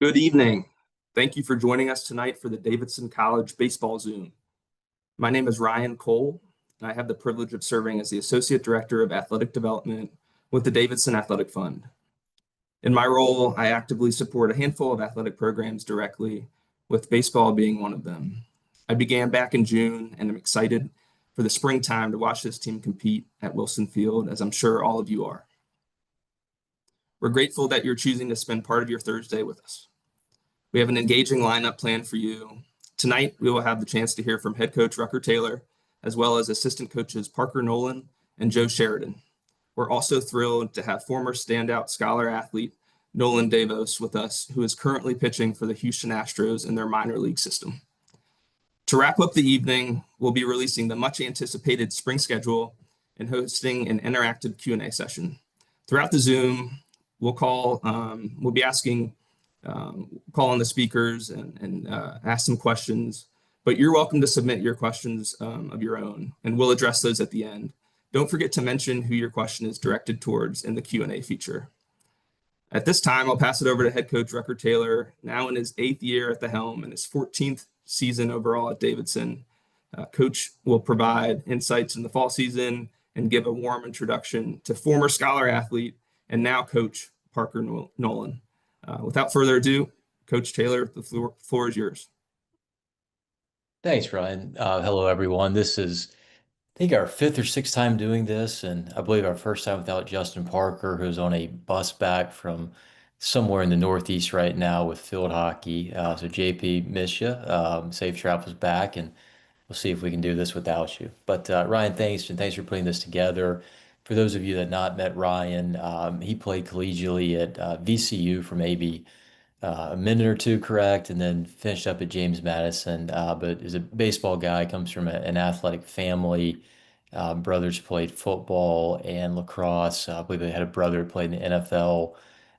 Good evening. Thank you for joining us tonight for the Davidson College Baseball Zoom. My name is Ryan Cole, and I have the privilege of serving as the Associate Director of Athletic Development with the Davidson Athletic Fund. In my role, I actively support a handful of athletic programs directly, with baseball being one of them. I began back in June, and I'm excited for the springtime to watch this team compete at Wilson Field, as I'm sure all of you are. We're grateful that you're choosing to spend part of your Thursday with us. We have an engaging lineup planned for you. Tonight, we will have the chance to hear from head coach Rucker Taylor, as well as assistant coaches Parker Nolan and Joe Sheridan. We're also thrilled to have former standout scholar athlete Nolan Davos with us, who is currently pitching for the Houston Astros in their minor league system. To wrap up the evening, we'll be releasing the much anticipated spring schedule and hosting an interactive Q&A session. Throughout the Zoom, we'll be asking call on the speakers and ask some questions, but you're welcome to submit your questions of your own, and we'll address those at the end. Don't forget to mention who your question is directed towards in the Q&A feature. At this time, I'll pass it over to head coach Rucker Taylor, now in his 8th year at the helm and his 14th season overall at Davidson. Coach will provide insights in the fall season and give a warm introduction to former scholar athlete and now coach Parker Nolan. Without further ado, Coach Taylor, the floor is yours. Thanks, Ryan. Hello, everyone. This is, I think, our 5th or 6th time doing this, and I believe our first time without Justin Parker, who's on a bus back from somewhere in the Northeast right now with field hockey. So JP, miss you. Safe travels back, and we'll see if we can do this without you. But Ryan, thanks, and thanks for putting this together. For those of you that not met Ryan, he played collegially at VCU for maybe a minute or two, correct, and then finished up at James Madison. But is a baseball guy, comes from an athletic family. Brothers played football and lacrosse. I believe they had a brother who played in the NFL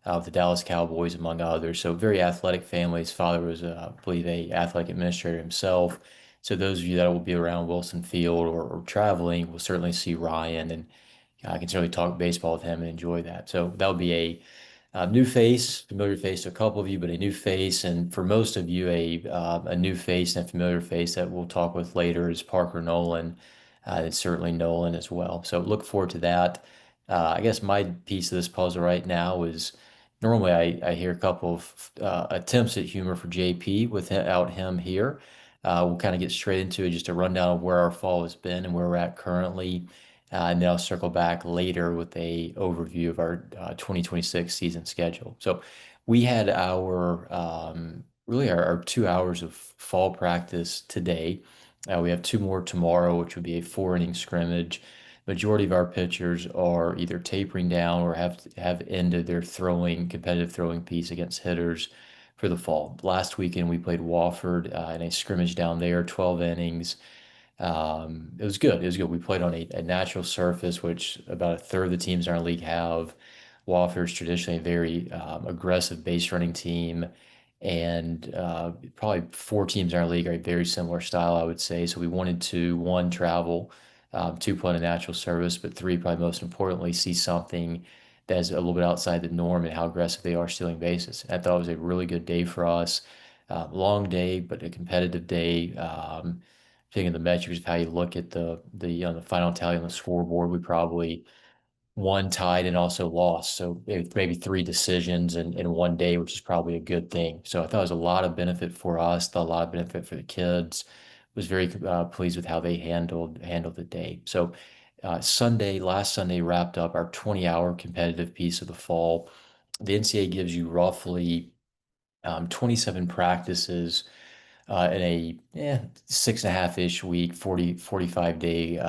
with the Dallas Cowboys, among others. So very athletic family. His father was, I believe, a athletic administrator himself. So those of you that will be around Wilson Field or traveling will certainly see Ryan, and I can certainly talk baseball with him and enjoy that. So that'll be a new face, familiar face to a couple of you, but a new face, and for most of you, a new face and a familiar face that we'll talk with later is Parker Nolan. And certainly Nolan as well. So look forward to that. I guess my piece of this puzzle right now is normally I hear a couple of attempts at humor for JP without him here. We'll kind of get straight into it, just a rundown of where our fall has been and where we're at currently. And then I'll circle back later with a overview of our 2026 season schedule. So we had really our 2 hours of fall practice today. We have two more tomorrow, which would be a 4 inning scrimmage. Majority of our pitchers are either tapering down or have ended their competitive throwing piece against hitters for the fall. Last weekend we played Wofford in a scrimmage down there, 12 innings. It was good. It was good. We played on a natural surface, which about a third of the teams in our league have. Wofford's traditionally a very aggressive base running team, and probably 4 teams in our league are a very similar style, I would say. So we wanted to, one, travel, two, play on a natural surface, but three, probably most importantly, see something that is a little bit outside the norm and how aggressive they are stealing bases. I thought it was a really good day for us. Long day, but a competitive day. Taking the metrics of how you look at the final tally on the scoreboard, we probably won, tied, and also lost. So maybe 3 decisions in one day, which is probably a good thing. So I thought it was a lot of benefit for us, a lot of benefit for the kids. Was very pleased with how they handled the day. So last Sunday wrapped up our 20-hour competitive piece of the fall. The NCAA gives you roughly 27 practices in a 6.5-ish week, 45-day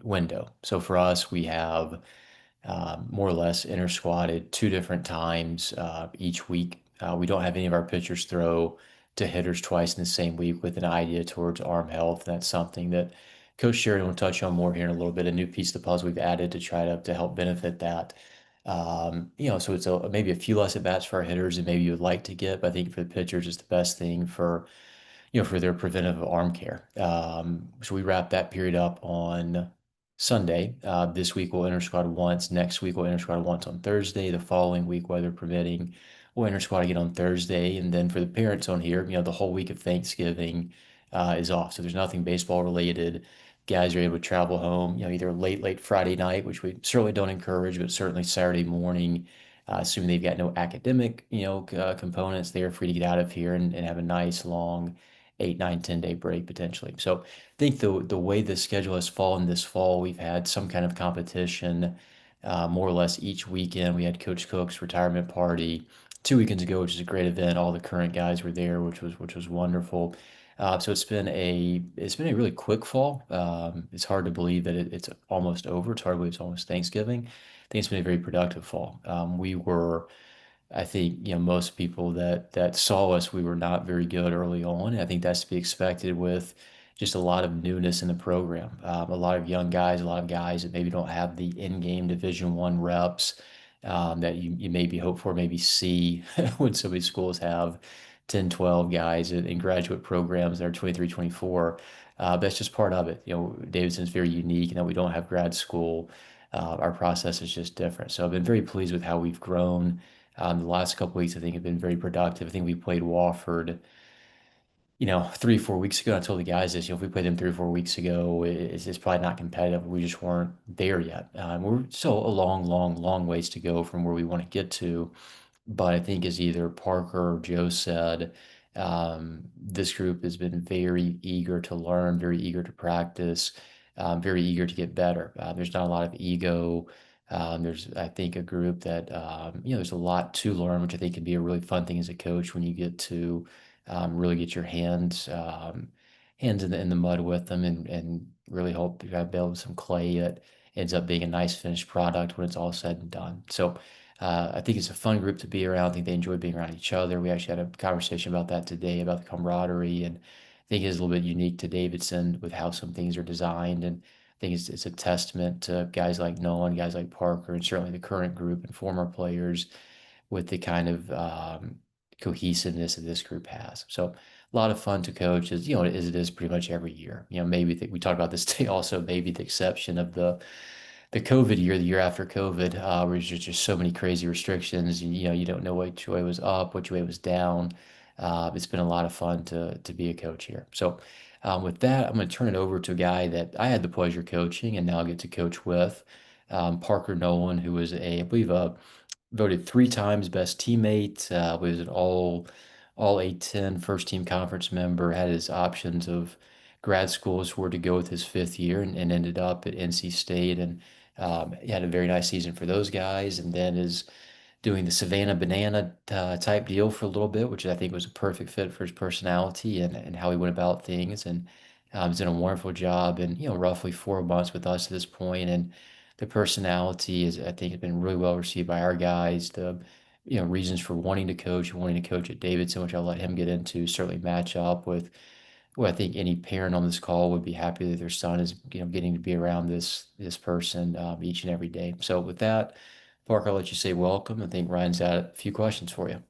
window. So for us, we have more or less inter-squatted 2 different times each week. We don't have any of our pitchers throw to hitters twice in the same week with an idea towards arm health. And that's something that Coach Sheridan will touch on more here in a little bit, a new piece of the puzzle we've added to try to help benefit that. So it's maybe a few less at bats for our hitters than maybe you would like to get, but I think for the pitchers, it's the best thing for their preventive arm care. So we wrap that period up on Sunday. This week we'll inter-squad once. Next week we'll inter-squad once on Thursday. The following week, weather permitting, we'll enter squad again on Thursday. And then for the parents on here, the whole week of Thanksgiving is off. So there's nothing baseball related. Guys are able to travel home, either late Friday night, which we certainly don't encourage, but certainly Saturday morning, assuming they've got no academic, components, they're free to get out of here and have a nice long 8, 9, 10 day break potentially. So I think the way the schedule has fallen this fall, we've had some kind of competition, more or less each weekend. We had Coach Cook's retirement party 2 weekends ago, which is a great event. All the current guys were there, which was wonderful. So it's been a really quick fall. It's hard to believe that it's almost over. It's hard to believe it's almost Thanksgiving. I think it's been a very productive fall. We were I think, most people that saw us, we were not very good early on. And I think that's to be expected with just a lot of newness in the program. A lot of young guys, a lot of guys that maybe don't have the in-game Division I reps that you maybe hope for, maybe see when some of these schools have 10, 12 guys in graduate programs that are 23, 24. That's just part of it. Davidson's very unique in that we don't have grad school. Our process is just different. So I've been very pleased with how we've grown. The last couple weeks, I think, have been very productive. I think we played Wofford, 3, 4 weeks ago. I told the guys this, if we played them 3 or 4 weeks ago, it's probably not competitive. We just weren't there yet. We're still a long, long, long ways to go from where we want to get to. But I think, as either Parker or Joe said, this group has been very eager to learn, very eager to practice, very eager to get better. There's not a lot of ego. There's, I think, a group that, there's a lot to learn, which I think can be a really fun thing as a coach when you get to really get your hands in the mud with them and really hope you build some clay that ends up being a nice finished product when it's all said and done. So I think it's a fun group to be around. I think they enjoy being around each other. We actually had a conversation about that today, about the camaraderie, and I think it's a little bit unique to Davidson with how some things are designed. And I think it's a testament to guys like Nolan, guys like Parker, and certainly the current group and former players with the kind of cohesiveness that this group has. So a lot of fun to coach, as it is pretty much every year. Maybe we talked about this today also, maybe the exception of the COVID year, the year after COVID, where there's just so many crazy restrictions. You don't know which way was up, which way was down. It's been a lot of fun to be a coach here. So with that, I'm going to turn it over to a guy that I had the pleasure coaching and now I get to coach with, Parker Nolan, who was I believe, voted 3 times best teammate, was an all A10 first team conference member, had his options of grad schools where to go with his 5th year and ended up at NC State and he had a very nice season for those guys, and then is doing the Savannah Banana type deal for a little bit, which I think was a perfect fit for his personality and how he went about things. And he's done a wonderful job in roughly 4 months with us at this point. And the personality is, I think, has been really well received by our guys. The reasons for wanting to coach at Davidson, which I'll let him get into, certainly match up with well, I think any parent on this call would be happy that their son is, getting to be around this person each and every day. So with that, Parker, I'll let you say welcome. I think Ryan's got a few questions for you.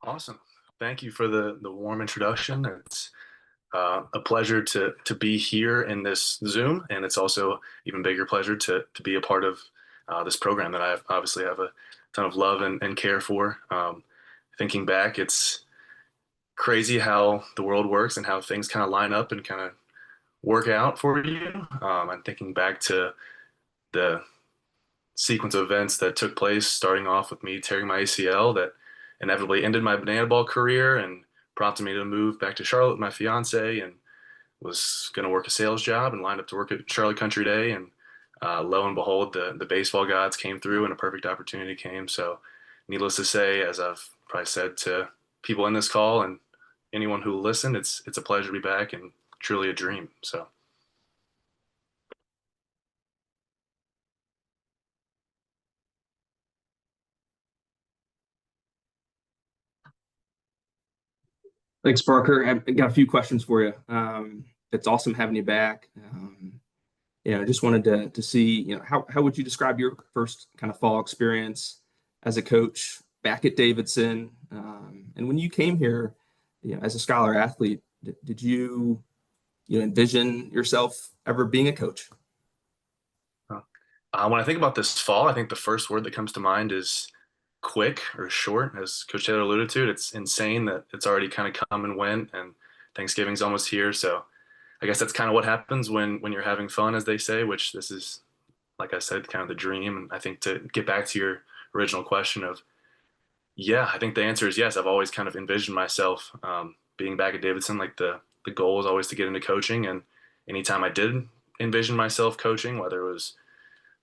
Awesome. Thank you for the warm introduction. It's a pleasure to be here in this Zoom, and it's also even bigger pleasure to be a part of this program that obviously have a ton of love and care for. Thinking back, it's crazy how the world works and how things kind of line up and kind of work out for you. I'm thinking back to the sequence of events that took place, starting off with me tearing my ACL that inevitably ended my banana ball career and prompted me to move back to Charlotte with my fiance, and was going to work a sales job and lined up to work at Charlotte Country Day. And lo and behold, the baseball gods came through and a perfect opportunity came. So, needless to say, as I've probably said to people in this call and anyone who will listen, it's a pleasure to be back and truly a dream. So. Thanks, Parker. I've got a few questions for you. It's awesome having you back. I just wanted to see, how would you describe your first kind of fall experience as a coach back at Davidson? And when you came here, as a scholar athlete, did you, envision yourself ever being a coach? When I think about this fall, I think the first word that comes to mind is quick or short, as Coach Taylor alluded to. It's insane that it's already kind of come and went, and Thanksgiving's almost here. So I guess that's kind of what happens when you're having fun, as they say, which this is, like I said, kind of the dream. And I think to get back to your original question of, yeah, I think the answer is yes. I've always kind of envisioned myself being back at Davidson. Like the goal was always to get into coaching, and anytime I did envision myself coaching, whether it was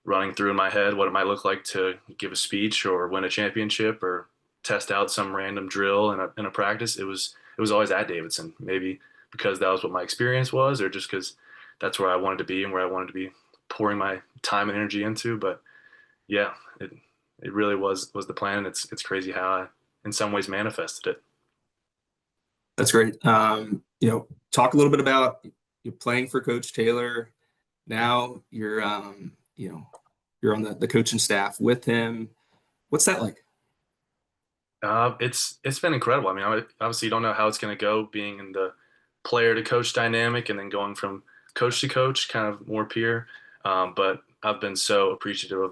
running through in my head what it might look like to give a speech or win a championship or test out some random drill in a practice, it was always at Davidson. Maybe because that was what my experience was, or just because that's where I wanted to be and where I wanted to be pouring my time and energy into. But yeah, it really was the plan. And it's crazy how I in some ways manifested it. That's great. Talk a little bit about you playing for Coach Taylor. Now you're on the coaching staff with him. What's that like? It's been incredible. I mean, obviously you don't know how it's going to go being in the player to coach dynamic and then going from coach to coach, kind of more peer. But I've been so appreciative of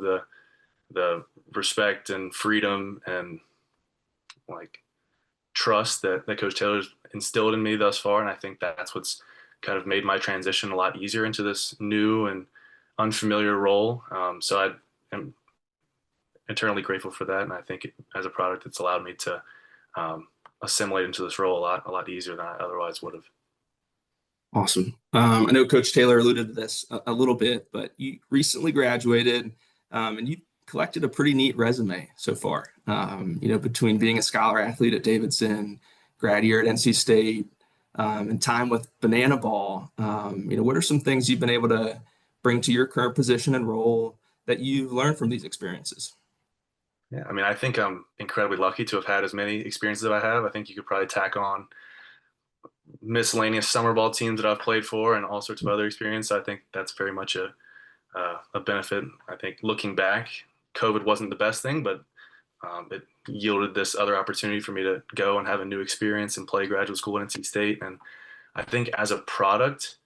the respect and freedom and like trust that Coach Taylor's instilled in me thus far, and I think that's what's kind of made my transition a lot easier into this new and unfamiliar role. So I am eternally grateful for that, and I think as a product, it's allowed me to assimilate into this role a lot easier than I otherwise would have. Awesome. I know Coach Taylor alluded to this a little bit, but you recently graduated, and you collected a pretty neat resume so far. Between being a scholar athlete at Davidson, grad year at NC State, and time with Banana Ball. What are some things you've been able to bring to your current position and role that you've learned from these experiences? Yeah, I mean, I think I'm incredibly lucky to have had as many experiences as I have. I think you could probably tack on miscellaneous summer ball teams that I've played for and all sorts of other experience. I think that's very much a benefit. I think looking back, COVID wasn't the best thing, but it yielded this other opportunity for me to go and have a new experience and play graduate school at NC State. And I think as a product,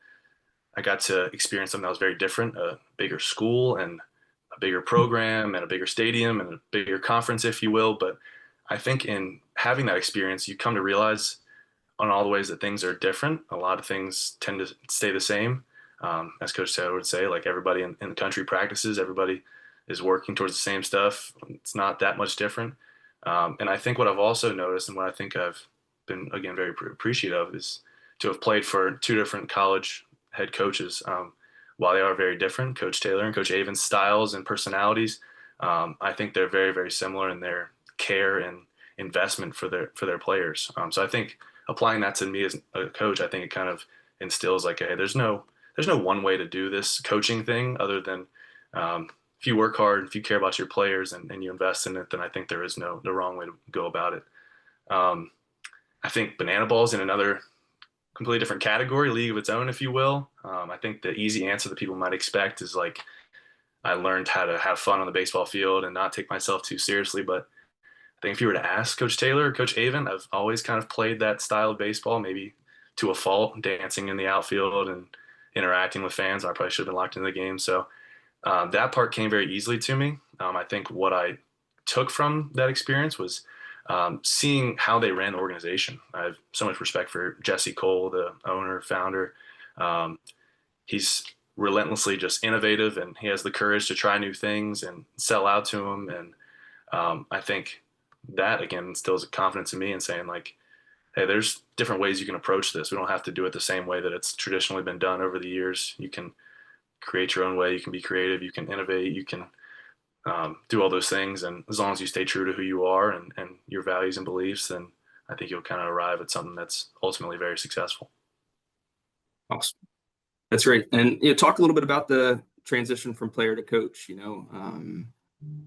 I got to experience something that was very different, a bigger school and a bigger program and a bigger stadium and a bigger conference, if you will. But I think in having that experience, you come to realize on all the ways that things are different. A lot of things tend to stay the same. As Coach Taylor would say, like everybody in the country practices, everybody is working towards the same stuff. It's not that much different. And I think what I've also noticed and what I think I've been, again, very appreciative of is to have played for two different college head coaches. While they are very different, Coach Taylor and Coach Avon's styles and personalities, I think they're very, very similar in their care and investment for their players. So I think applying that to me as a coach, I think it kind of instills like, hey, there's no one way to do this coaching thing other than if you work hard, if you care about your players and you invest in it, then I think there is no wrong way to go about it. I think Banana Ball's in another completely different category, league of its own, if you will. I think the easy answer that people might expect is like, I learned how to have fun on the baseball field and not take myself too seriously. But I think if you were to ask Coach Taylor or Coach Avon, I've always kind of played that style of baseball, maybe to a fault, dancing in the outfield and interacting with fans. I probably should have been locked into the game. So that part came very easily to me. I think what I took from that experience was seeing how they ran the organization. I have so much respect for Jesse Cole, the owner, founder. He's relentlessly just innovative, and he has the courage to try new things and sell out to them. And I think that, again, instills a confidence in me in saying, like, hey, there's different ways you can approach this. We don't have to do it the same way that it's traditionally been done over the years. You can create your own way. You can be creative. You can innovate. You can do all those things. And as long as you stay true to who you are and your values and beliefs, then I think you'll kind of arrive at something that's ultimately very successful. Awesome. That's great. And talk a little bit about the transition from player to coach.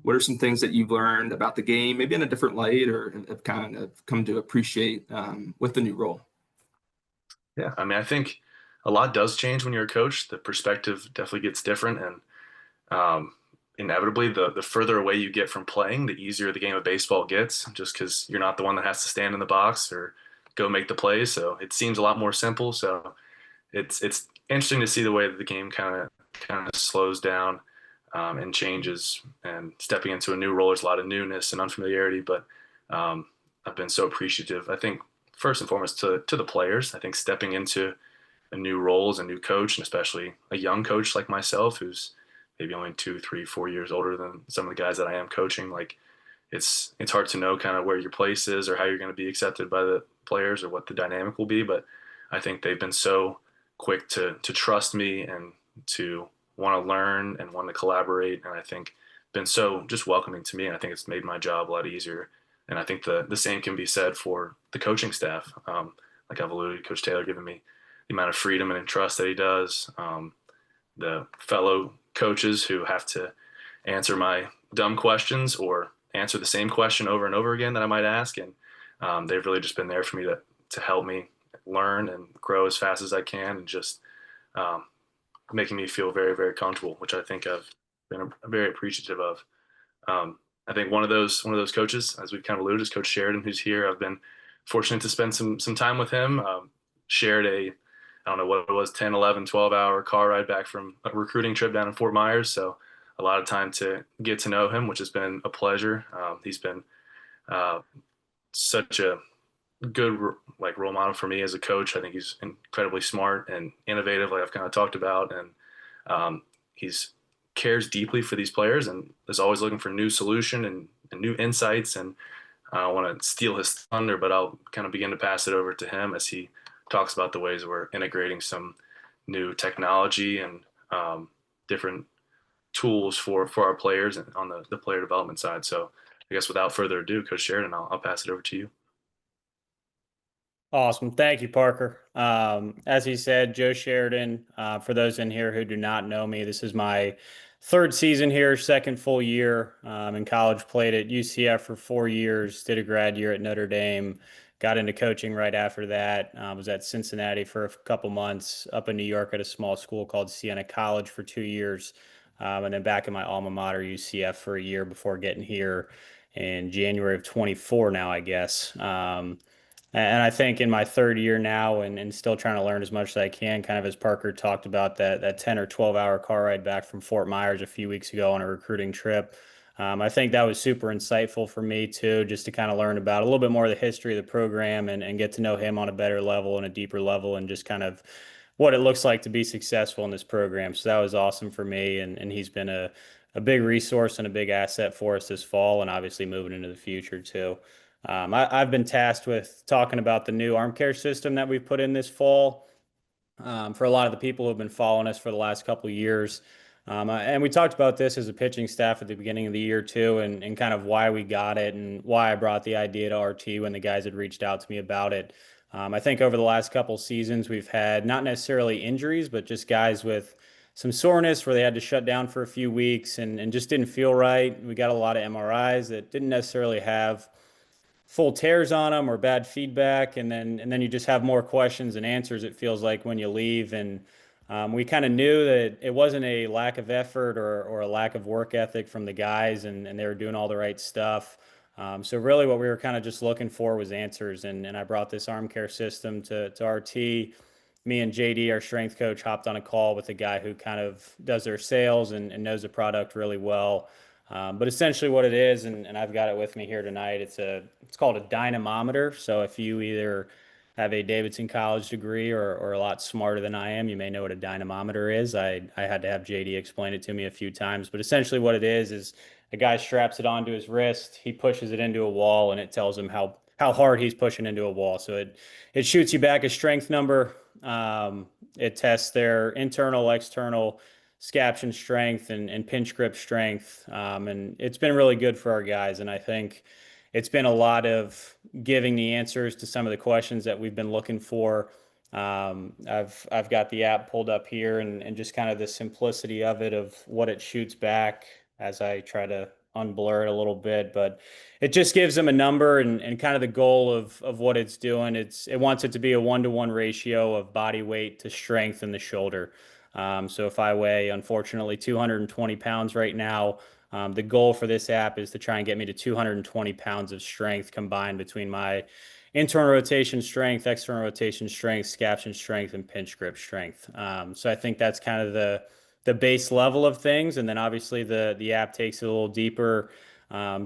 What are some things that you've learned about the game, maybe in a different light, or have kind of come to appreciate with the new role? Yeah, I mean, I think a lot does change when you're a coach. The perspective definitely gets different, and inevitably, the further away you get from playing, the easier the game of baseball gets, just because you're not the one that has to stand in the box or go make the plays. So it seems a lot more simple. So it's interesting to see the way that the game kind of slows down. and changes and stepping into a new role. There's a lot of newness and unfamiliarity, but I've been so appreciative. I think first and foremost to the players. I think stepping into a new role as a new coach, and especially a young coach like myself, who's maybe only 2, 3, 4 years older than some of the guys that I am coaching. Like it's hard to know kind of where your place is or how you're going to be accepted by the players or what the dynamic will be. But I think they've been so quick to trust me and to want to learn and want to collaborate. And I think been so just welcoming to me. And I think it's made my job a lot easier. And I think the same can be said for the coaching staff. Like I've alluded, Coach Taylor giving me the amount of freedom and trust that he does. The fellow coaches who have to answer my dumb questions or answer the same question over and over again that I might ask. And they've really just been there for me to help me learn and grow as fast as I can, and just um, making me feel very, very comfortable, which I think I've been very appreciative of. I think one of those coaches, as we kind of alluded, is Coach Sheridan, who's here. I've been fortunate to spend some time with him. Shared I don't know what it was, 10, 11, 12-hour car ride back from a recruiting trip down in Fort Myers. So a lot of time to get to know him, which has been a pleasure. He's been uh, such a good like role model for me as a coach. I think he's incredibly smart and innovative, like I've kind of talked about, and he's cares deeply for these players and is always looking for new solution and new insights. And I don't want to steal his thunder, but I'll kind of begin to pass it over to him as he talks about the ways we're integrating some new technology and different tools for our players and on the player development side. So I guess without further ado, Coach Sheridan, I'll pass it over to you. Awesome. Thank you, Parker. As he said, Joe Sheridan, for those in here who do not know me, this is my third season here, second full year in college, played at UCF for 4 years, did a grad year at Notre Dame, got into coaching right after that, was at Cincinnati for a couple months, up in New York at a small school called Siena College for 2 years, and then back in my alma mater, UCF, for a year before getting here in January of 24 now, I guess. And I think in my third year now and still trying to learn as much as I can, kind of as Parker talked about that 10 or 12-hour car ride back from Fort Myers a few weeks ago on a recruiting trip. I think that was super insightful for me too, just to kind of learn about a little bit more of the history of the program and get to know him on a better level and a deeper level, and just kind of what it looks like to be successful in this program. So that was awesome for me. And he's been a big resource and a big asset for us this fall, and obviously moving into the future too. I've been tasked with talking about the new arm care system that we've put in this fall. For a lot of the people who have been following us for the last couple of years. And we talked about this as a pitching staff at the beginning of the year too, and kind of why we got it and why I brought the idea to RT when the guys had reached out to me about it. I think over the last couple seasons, we've had not necessarily injuries, but just guys with some soreness where they had to shut down for a few weeks and just didn't feel right. We got a lot of MRIs that didn't necessarily have full tears on them or bad feedback, and then you just have more questions and answers, it feels like, when you leave. And we kind of knew that it wasn't a lack of effort or a lack of work ethic from the guys, and they were doing all the right stuff. So really what we were kind of just looking for was answers, and I brought this arm care system to RT. Me and JD, our strength coach, hopped on a call with a guy who kind of does their sales and knows the product really well. But essentially what it is, and I've got it with me here tonight, it's called a dynamometer. So if you either have a Davidson College degree or a lot smarter than I am, you may know what a dynamometer is. I had to have JD explain it to me a few times, but essentially what it is a guy straps it onto his wrist, he pushes it into a wall, and it tells him how hard he's pushing into a wall. So it shoots you back a strength number. It tests their internal, external scaption strength and pinch grip strength. And it's been really good for our guys. And I think it's been a lot of giving the answers to some of the questions that we've been looking for. I've got the app pulled up here, and just kind of the simplicity of it, of what it shoots back as I try to unblur it a little bit, but it just gives them a number and kind of the goal of what it's doing. It wants it to be a 1-to-1 ratio of body weight to strength in the shoulder. So if I weigh, unfortunately, 220 pounds right now, the goal for this app is to try and get me to 220 pounds of strength combined between my internal rotation strength, external rotation strength, scaption strength, and pinch grip strength. So I think that's kind of the base level of things, and then obviously the app takes it a little deeper.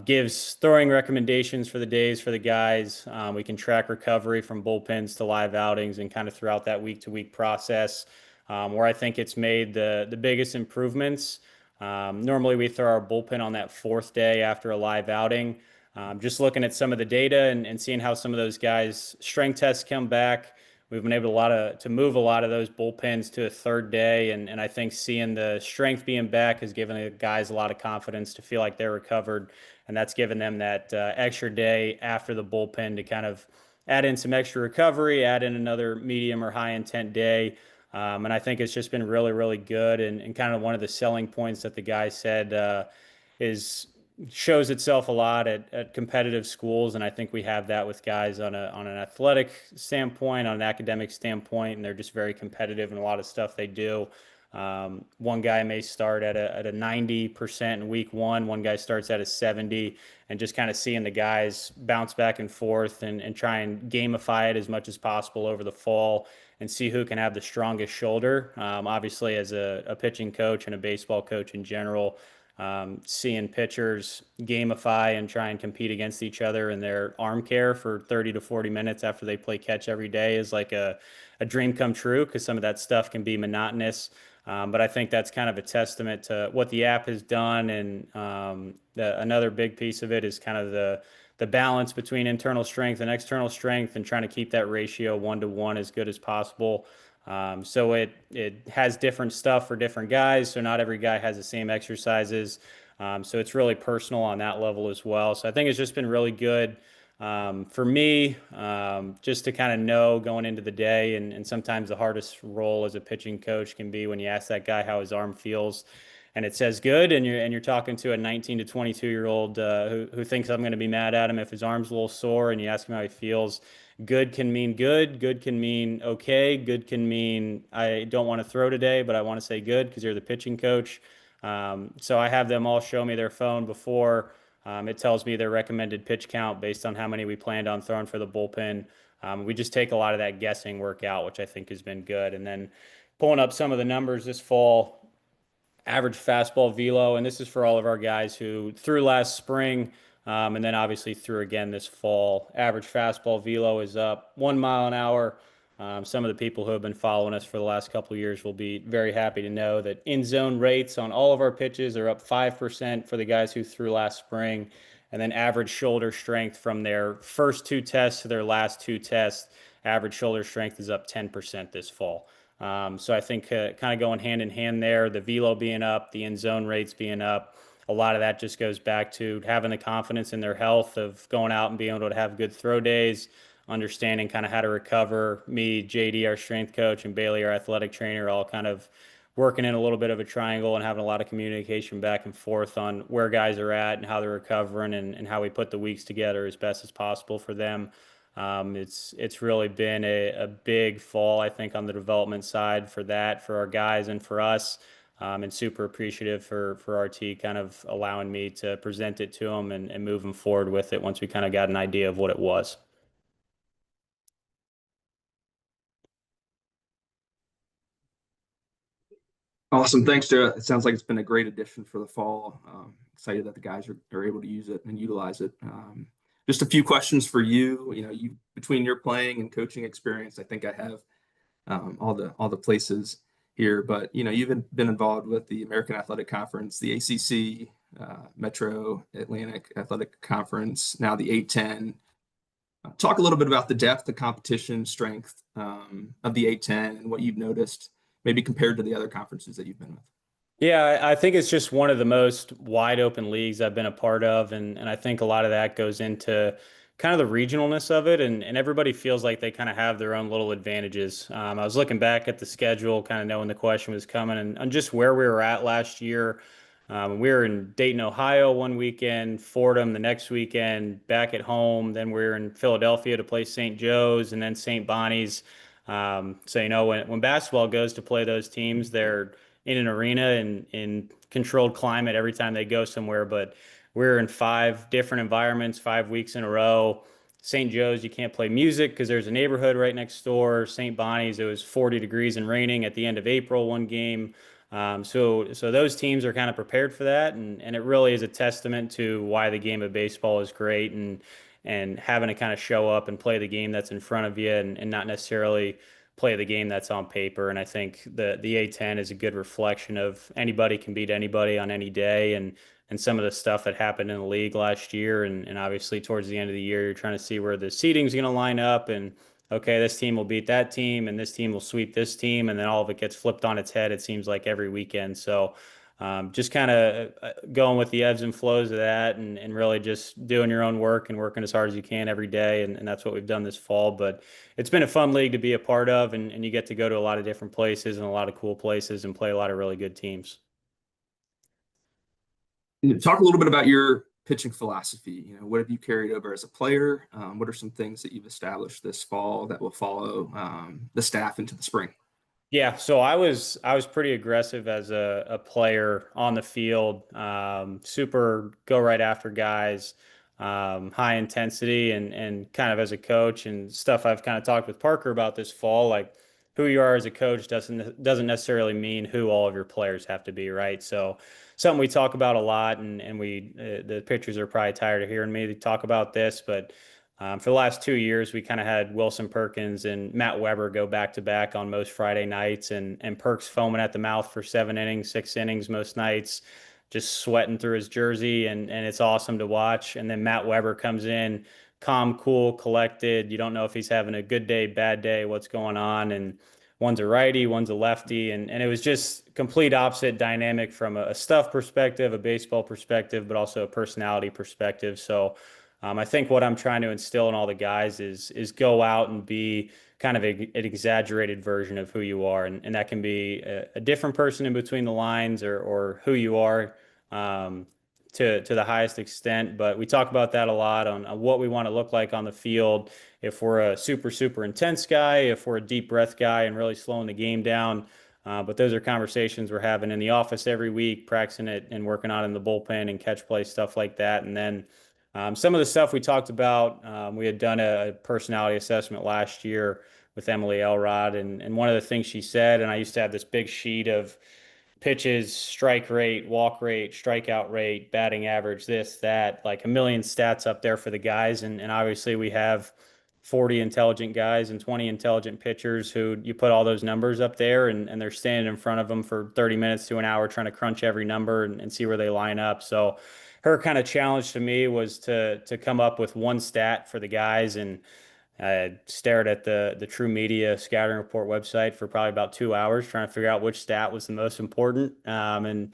Gives throwing recommendations for the days for the guys. We can track recovery from bullpens to live outings and kind of throughout that week to week process. Where I think it's made the biggest improvements. Normally we throw our bullpen on that fourth day after a live outing. Just looking at some of the data and seeing how some of those guys' strength tests come back. We've been able to move a lot of those bullpens to a third day, and I think seeing the strength being back has given the guys a lot of confidence to feel like they're recovered, and that's given them that extra day after the bullpen to kind of add in some extra recovery, add in another medium or high intent day. And I think it's just been really, really good, and kind of one of the selling points that the guy said is shows itself a lot at competitive schools, and I think we have that with guys on an athletic standpoint, on an academic standpoint, and they're just very competitive in a lot of stuff they do. One guy may start at a 90% in week one guy starts at a 70, and just kind of seeing the guys bounce back and forth and try and gamify it as much as possible over the fall and see who can have the strongest shoulder. Obviously, as a pitching coach and a baseball coach in general, seeing pitchers gamify and try and compete against each other in their arm care for 30 to 40 minutes after they play catch every day is like a dream come true, because some of that stuff can be monotonous. But I think that's kind of a testament to what the app has done. And another big piece of it is kind of the balance between internal strength and external strength, and trying to keep that ratio 1-to-1 as good as possible. So it has different stuff for different guys. So not every guy has the same exercises. So it's really personal on that level as well. So I think it's just been really good for me, just to kind of know going into the day. And sometimes the hardest role as a pitching coach can be when you ask that guy how his arm feels, and it says good, and you're talking to a 19 to 22-year-old who thinks I'm going to be mad at him if his arm's a little sore, and you ask him how he feels. Good can mean good. Good can mean okay. Good can mean I don't want to throw today, but I want to say good because you're the pitching coach. So I have them all show me their phone before. It tells me their recommended pitch count based on how many we planned on throwing for the bullpen. We just take a lot of that guessing work out, which I think has been good. And then pulling up some of the numbers this fall, average fastball velo, and this is for all of our guys who threw last spring, and then obviously threw again this fall. Average fastball velo is up 1 mile an hour. Some of the people who have been following us for the last couple of years will be very happy to know that in zone rates on all of our pitches are up 5% for the guys who threw last spring. And then average shoulder strength from their first two tests to their last two tests, average shoulder strength is up 10% this fall. So I think kind of going hand in hand there, the velo being up, the in zone rates being up, a lot of that just goes back to having the confidence in their health of going out and being able to have good throw days, understanding kind of how to recover. Me, JD, our strength coach, and Bailey, our athletic trainer, all kind of working in a little bit of a triangle and having a lot of communication back and forth on where guys are at and how they're recovering, and how we put the weeks together as best as possible for them. It's really been a big fall, I think, on the development side for that, for our guys and for us. And super appreciative for RT kind of allowing me to present it to them and moving forward with it once we kind of got an idea of what it was. Awesome. Thanks, Joe. It sounds like it's been a great addition for the fall. Excited that the guys are able to use it and utilize it. Just a few questions for you. You between your playing and coaching experience, I think I have all the places here. But you've been involved with the American Athletic Conference, the ACC, Metro Atlantic Athletic Conference, now the A10. Talk a little bit about the depth, the competition strength of the A10 and what you've noticed, maybe compared to the other conferences that you've been with. Yeah, I think it's just one of the most wide open leagues I've been a part of. And I think a lot of that goes into kind of the regionalness of it. And everybody feels like they kind of have their own little advantages. I was looking back at the schedule, kind of knowing the question was coming, and just where we were at last year. We were in Dayton, Ohio one weekend, Fordham the next weekend, back at home. Then we were in Philadelphia to play St. Joe's and then St. Bonnie's. So, when basketball goes to play those teams, they're in an arena and in controlled climate every time they go somewhere. But we're in 5 different environments, 5 weeks in a row. St. Joe's, you can't play music because there's a neighborhood right next door. St. Bonnie's, it was 40 degrees and raining at the end of April one game. So those teams are kind of prepared for that, and it really is a testament to why the game of baseball is great, and having to kind of show up and play the game that's in front of you, and not necessarily play the game that's on paper. And I think the A10 is a good reflection of anybody can beat anybody on any day, and some of the stuff that happened in the league last year, and obviously towards the end of the year, you're trying to see where the seeding's going to line up, and okay, this team will beat that team, and this team will sweep this team, and then all of it gets flipped on its head. It seems like every weekend. So just kind of going with the ebbs and flows of that, and really just doing your own work and working as hard as you can every day. And that's what we've done this fall. But it's been a fun league to be a part of, and you get to go to a lot of different places and a lot of cool places and play a lot of really good teams. Talk a little bit about your pitching philosophy. What have you carried over as a player? What are some things that you've established this fall that will follow the staff into the spring? Yeah, so I was pretty aggressive as a player on the field, super go right after guys, high intensity, and kind of as a coach and stuff I've kind of talked with Parker about this fall, like who you are as a coach doesn't necessarily mean who all of your players have to be, right? So something we talk about a lot, and the pitchers are probably tired of hearing me talk about this, but for the last 2 years, we kind of had Wilson Perkins and Matt Weber go back to back on most Friday nights, and Perks foaming at the mouth for 7 innings, 6 innings most nights, just sweating through his jersey, and it's awesome to watch. And then Matt Weber comes in, calm, cool, collected. You don't know if he's having a good day, bad day, what's going on, and one's a righty, one's a lefty, and it was just complete opposite dynamic from a stuff perspective, a baseball perspective, but also a personality perspective. So. I think what I'm trying to instill in all the guys is go out and be kind of an exaggerated version of who you are, and that can be a different person in between the lines, or who you are to the highest extent. But we talk about that a lot on what we want to look like on the field. If we're a super intense guy, if we're a deep breath guy, and really slowing the game down. But those are conversations we're having in the office every week, practicing it and working on it in the bullpen and catch play stuff like that, and then. Some of the stuff we talked about, we had done a personality assessment last year with Emily Elrod, and one of the things she said, and I used to have this big sheet of pitches, strike rate, walk rate, strikeout rate, batting average, this, that, like a million stats up there for the guys. And obviously we have 40 intelligent guys and 20 intelligent pitchers who you put all those numbers up there, and they're standing in front of them for 30 minutes to an hour trying to crunch every number and see where they line up. So her kind of challenge to me was to come up with one stat for the guys, and I stared at the True Media scouting report website for probably about 2 hours trying to figure out which stat was the most important, and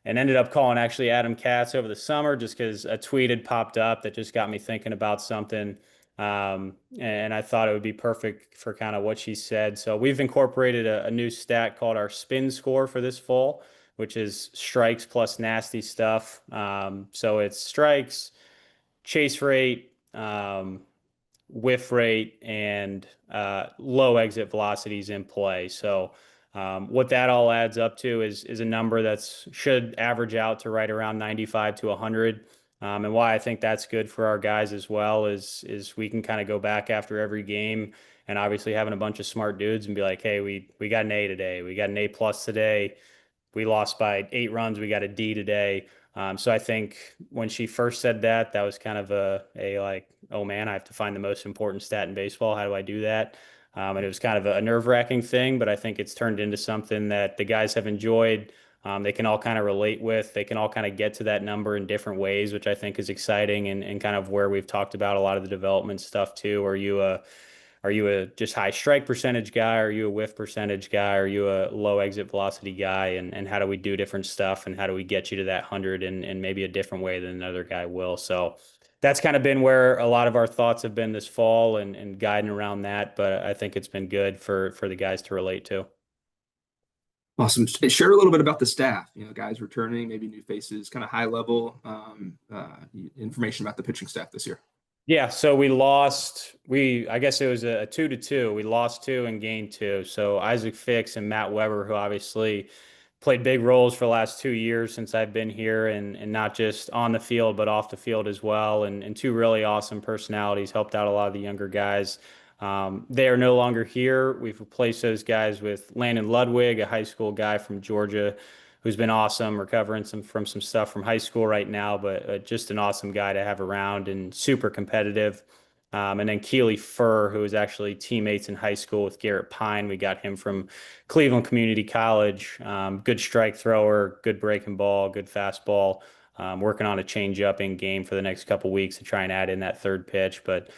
ended up calling actually Adam Katz over the summer just because a tweet had popped up that just got me thinking about something. And I thought it would be perfect for kind of what she said. So we've incorporated a new stat called our spin score for this fall, which is strikes plus nasty stuff. So it's strikes, chase rate, whiff rate, and low exit velocities in play. So what that all adds up to is a number that's should average out to right around 95 to 100. And why I think that's good for our guys as well is we can kind of go back after every game, and obviously having a bunch of smart dudes and be like, hey, we got an A today, we got an A plus today, we lost by 8 runs, we got a D today. So I think when she first said that, that was kind of a like, oh man, I have to find the most important stat in baseball. How do I do that? And it was kind of a nerve-wracking thing, but I think it's turned into something that the guys have enjoyed. They can all kind of relate with. They can all kind of get to that number in different ways, which I think is exciting, and kind of where we've talked about a lot of the development stuff too. Are you a just high strike percentage guy? Are you a whiff percentage guy? Are you a low exit velocity guy? And how do we do different stuff? And how do we get you to that 100 and maybe a different way than another guy will? So that's kind of been where a lot of our thoughts have been this fall, and guiding around that. But I think it's been good for the guys to relate to. Awesome. Share a little bit about the staff, guys returning, maybe new faces, kind of high level information about the pitching staff this year. Yeah, so I guess it was a 2-2. We lost two and gained two. So Isaac Fix and Matt Weber, who obviously played big roles for the last 2 years since I've been here, and not just on the field, but off the field as well. And two really awesome personalities, helped out a lot of the younger guys. They are no longer here. We've replaced those guys with Landon Ludwig, a high school guy from Georgia, who's been awesome, recovering from some stuff from high school right now, but just an awesome guy to have around and super competitive. And then Keely Furr, who was actually teammates in high school with Garrett Pine. We got him from Cleveland Community College. Good strike thrower, good breaking ball, good fastball. Working on a changeup in game for the next couple weeks to try and add in that third pitch. But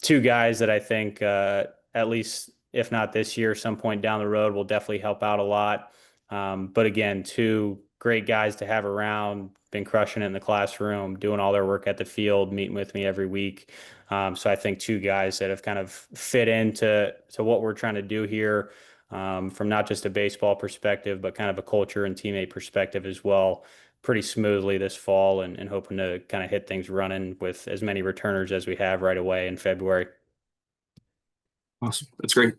two guys that I think, at least if not this year, some point down the road, will definitely help out a lot. But again, two great guys to have around, been crushing it in the classroom, doing all their work at the field, meeting with me every week. So I think two guys that have kind of fit into what we're trying to do here, from not just a baseball perspective, but kind of a culture and teammate perspective as well, pretty smoothly this fall, and hoping to kind of hit things running with as many returners as we have right away in February. Awesome. That's great.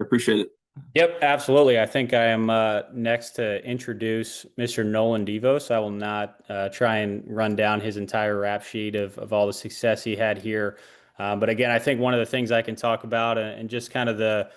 I appreciate it. Yep, absolutely. I think I am next to introduce Mr. Nolan Devos. I will not try and run down his entire rap sheet of all the success he had here. But again, I think one of the things I can talk about, and just kind of the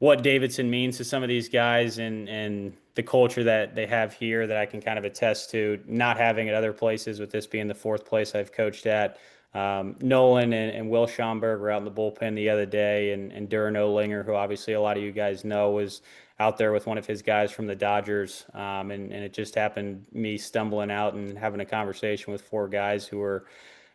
what Davidson means to some of these guys, and the culture that they have here that I can kind of attest to, not having at other places, with this being the fourth place I've coached at. Nolan and Will Schomburg were out in the bullpen the other day, and Duran Olinger, who obviously a lot of you guys know, was out there with one of his guys from the Dodgers. And it just happened me stumbling out and having a conversation with four guys who were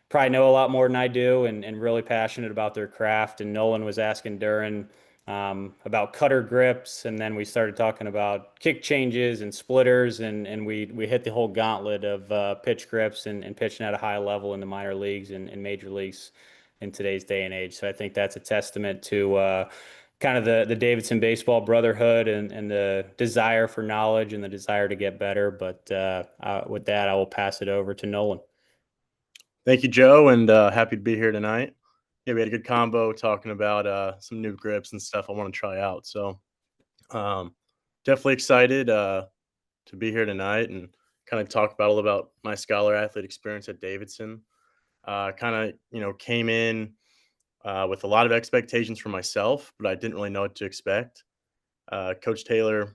probably know a lot more than I do, and really passionate about their craft. And Nolan was asking Duran about cutter grips, and then we started talking about kick changes and splitters, and we hit the whole gauntlet of pitch grips, and pitching at a high level in the minor leagues and major leagues in today's day and age. So I think that's a testament to kind of the Davidson baseball brotherhood, and the desire for knowledge and the desire to get better. But with that, I will pass it over to Nolan. Thank you, Joe, and happy to be here tonight. Yeah, we had a good combo talking about some new grips and stuff I want to try out. So definitely excited to be here tonight and kind of talk about a little about my scholar athlete experience at Davidson. Kind of, came in with a lot of expectations for myself, but I didn't really know what to expect. Coach Taylor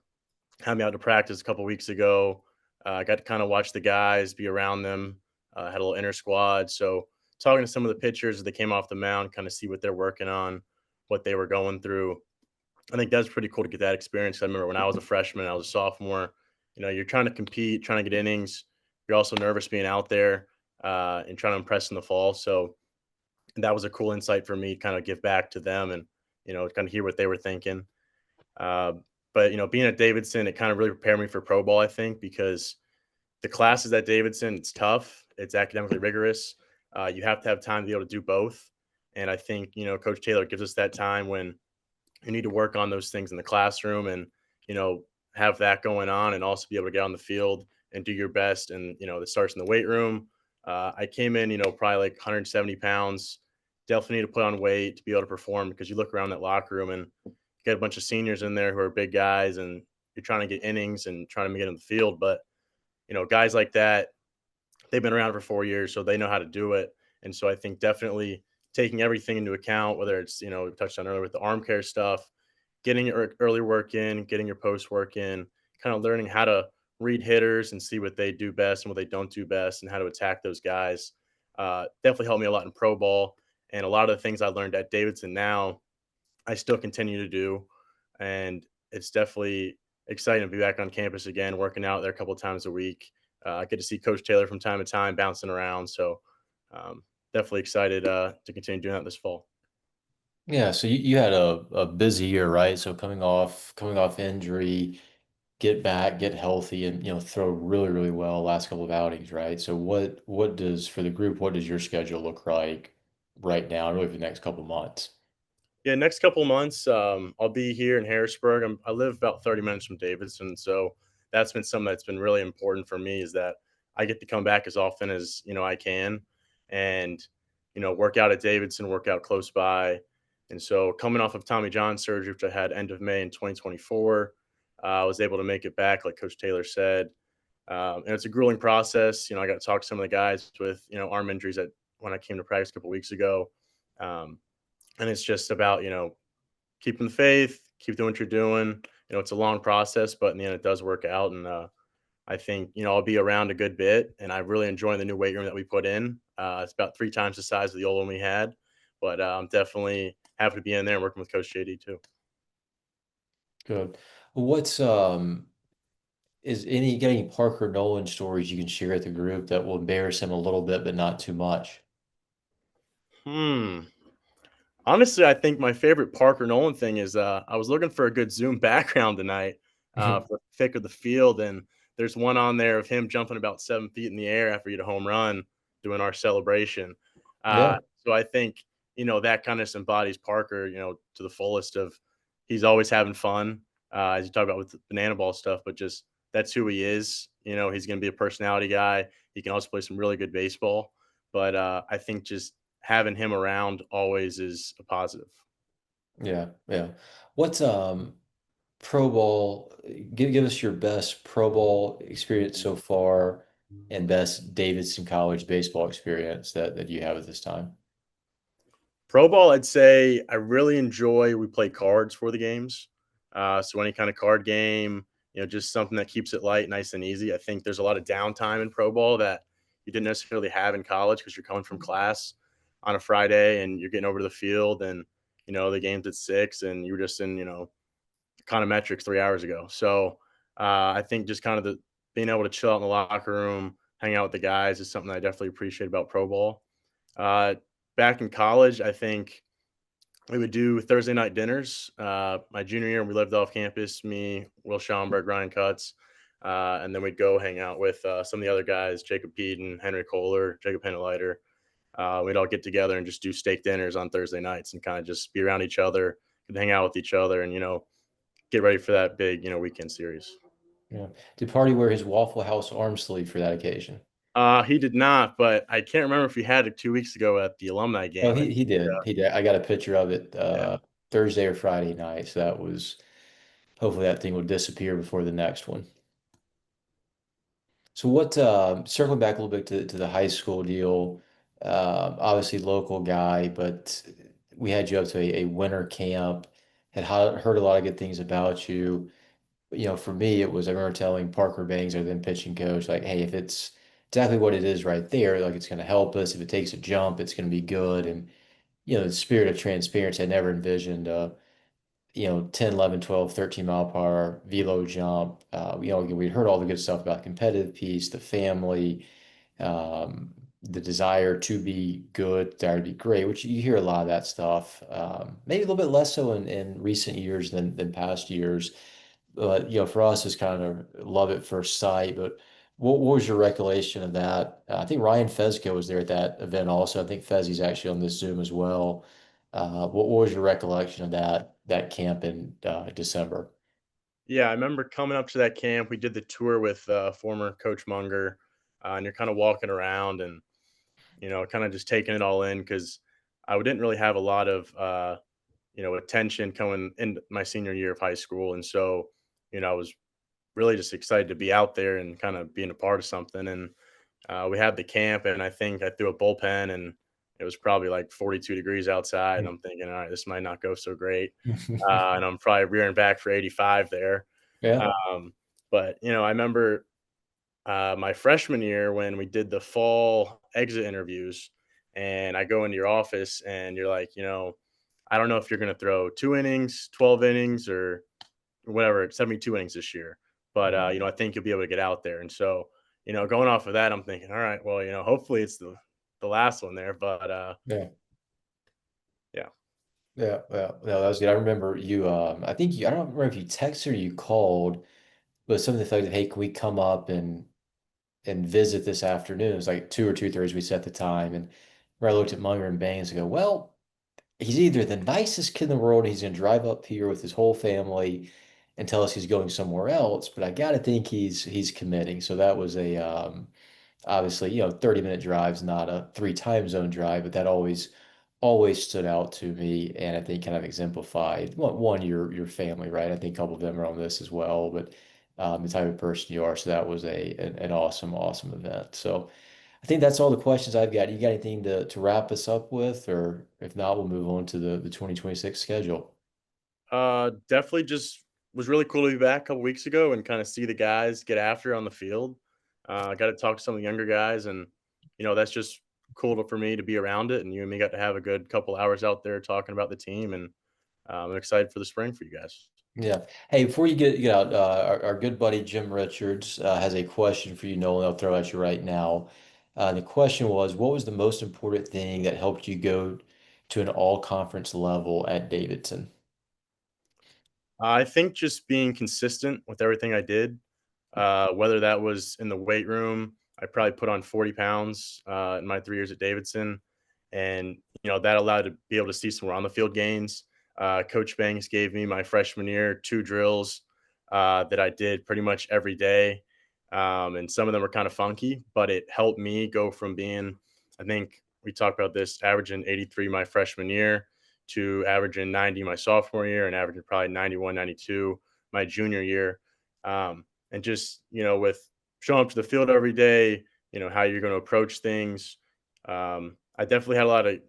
had me out to practice a couple weeks ago. I got to kind of watch the guys, be around them, had a little inner squad. So talking to some of the pitchers as they came off the mound, kind of see what they're working on, what they were going through. I think that's pretty cool to get that experience. I remember when I was a freshman, I was a sophomore, you're trying to compete, trying to get innings. You're also nervous being out there and trying to impress in the fall. So that was a cool insight for me to kind of give back to them and, kind of hear what they were thinking. Uh, but, being at Davidson, it kind of really prepared me for pro ball, I think, because the classes at Davidson, it's tough. It's academically rigorous. You have to have time to be able to do both. And I think, Coach Taylor gives us that time when you need to work on those things in the classroom and, have that going on, and also be able to get on the field and do your best. And, it starts in the weight room. I came in, probably like 170 pounds. Definitely need to put on weight to be able to perform, because you look around that locker room and you get a bunch of seniors in there who are big guys, and you're trying to get innings and trying to get in the field. But, guys like that, they've been around for 4 years, so they know how to do it. And so I think definitely taking everything into account, whether it's, we touched on earlier with the arm care stuff, getting your early work in, getting your post work in, kind of learning how to read hitters and see what they do best and what they don't do best and how to attack those guys. Definitely helped me a lot in pro ball. And a lot of the things I learned at Davidson now, I still continue to do. And it's definitely exciting to be back on campus again, working out there a couple of times a week. I get to see Coach Taylor from time to time bouncing around. So definitely excited to continue doing that this fall. Yeah, so you had a busy year, right? So coming off injury, get back, get healthy, and throw really, really well last couple of outings, right? So what does for the group, what does your schedule look like right now, and really for the next couple of months? Yeah, next couple of months, I'll be here in Harrisburg. I live about 30 minutes from Davidson, so that's been something that's been really important for me, is that I get to come back as often as I can, and work out at Davidson, work out close by. And so coming off of Tommy John surgery, which I had end of May in 2024, I was able to make it back, like Coach Taylor said. And it's a grueling process. I got to talk to some of the guys with arm injuries when I came to practice a couple weeks ago. And it's just about, keeping the faith, keep doing what you're doing. It's a long process, but in the end, it does work out. And I think, I'll be around a good bit, and I really enjoy the new weight room that we put in. It's about 3 times the size of the old one we had, but I'm definitely happy to be in there and working with Coach JD too. Good. What's is any got any Parker Nolan stories you can share with the group that will embarrass him a little bit, but not too much? Hmm. Honestly, I think my favorite Parker Nolan thing is I was looking for a good Zoom background tonight for the thick of the field, and there's one on there of him jumping about 7 feet in the air after he hit a home run doing our celebration. Yeah. So I think that kind of embodies Parker, to the fullest. Of he's always having fun, as you talk about with the banana ball stuff, but just that's who he is. He's going to be a personality guy. He can also play some really good baseball, but I think just having him around always is a positive. Yeah, yeah. What's Pro Bowl? Give us your best Pro Bowl experience so far and best Davidson College baseball experience that you have at this time. Pro Bowl, I'd say I really enjoy. We play cards for the games, so any kind of card game, just something that keeps it light, nice and easy. I think there's a lot of downtime in Pro Bowl that you didn't necessarily have in college because you're coming from class on a Friday and you're getting over to the field, and the game's at 6 and you were just in econometrics 3 hours ago. So I think just kind of the being able to chill out in the locker room, hang out with the guys is something I definitely appreciate about Pro Bowl. Uh, Back in college, I think we would do Thursday night dinners. My junior year, we lived off campus, me, Will Schaumburg, Ryan Cutts. And then we'd go hang out with some of the other guys, Jacob Peden, Henry Kohler, Jacob Henneleiter. We'd all get together and just do steak dinners on Thursday nights and kind of just be around each other, hang out with each other, and, get ready for that big, weekend series. Yeah. Did Party wear his Waffle House arm sleeve for that occasion? He did not, but I can't remember if he had it 2 weeks ago at the alumni Oh, game. he did. He did. I got a picture of it Yeah. Thursday or Friday night. So that was hopefully that thing will disappear before the next one. So what circling back a little bit to the high school deal, obviously local guy, but we had you up to a winter camp, had heard a lot of good things about you. For me, it was I remember telling Parker Bangs, our then pitching coach, like, hey, if it's exactly what it is right there, like it's going to help us. If it takes a jump, it's going to be good. And the spirit of transparency, I never envisioned 10, 11, 12, 13 mile per hour velo jump. We'd heard all the good stuff about the competitive piece, the family, the desire to be good, desire to be great, which you hear a lot of that stuff. Maybe a little bit less so in recent years than past years. But for us, it's kind of love at first sight. But what was your recollection of that? I think Ryan Fezco was there at that event also. I think Fezzi's actually on this Zoom as well. What was your recollection of that camp in December? Yeah, I remember coming up to that camp. We did the tour with former Coach Munger, and you're kind of walking around and kind of just taking it all in because I didn't really have a lot of attention coming in my senior year of high school, and so I was really just excited to be out there and kind of being a part of something. And we had the camp, and I think I threw a bullpen, and it was probably like 42 degrees outside. And I'm thinking, all right, this might not go so great, and I'm probably rearing back for 85 there. Yeah. But I remember my freshman year when we did the fall exit interviews, and I go into your office, and you're like, I don't know if you're going to throw 2 innings, 12 innings, or whatever, 72 innings this year, but I think you'll be able to get out there. And so, going off of that, I'm thinking, all right, well, hopefully it's the last one there, but Yeah. yeah. Yeah, well, no, that was good. I remember you. I think I don't remember if you texted or you called, but something to the fact that, hey, can we come up and visit this afternoon? It was like 2 or 2:30. We set the time, and where I looked at Munger and Baines and go, well, he's either the nicest kid in the world, and he's going to drive up here with his whole family and tell us he's going somewhere else, but I got to think he's committing. So that was a obviously, 30-minute drive's not a 3 time zone drive, but that always stood out to me, and I think kind of exemplified one your family, right? I think a couple of them are on this as well, but the type of person you are. So that was an awesome event. So I think that's all the questions I've got. You got anything to wrap us up with, or if not, we'll move on to the 2026 schedule. Definitely just was really cool to be back a couple weeks ago and kind of see the guys get after it on the field. I got to talk to some of the younger guys, and that's just cool for me to be around it. And you and me got to have a good couple hours out there talking about the team, and I'm excited for the spring for you guys. Yeah. Hey, before you get out, our good buddy Jim Richards has a question for you, Nolan. I'll throw at you right now. The question was, what was the most important thing that helped you go to an all-conference level at Davidson? I think just being consistent with everything I did, whether that was in the weight room, I probably put on 40 pounds in my 3 years at Davidson. And, that allowed to be able to see some on the field gains. Coach Banks gave me my freshman year 2 drills that I did pretty much every day. And some of them were kind of funky, but it helped me go from being, I think we talked about this, averaging 83 my freshman year to averaging 90 my sophomore year and averaging probably 91, 92 my junior year. And just, with showing up to the field every day, how you're going to approach things. I definitely had a lot of,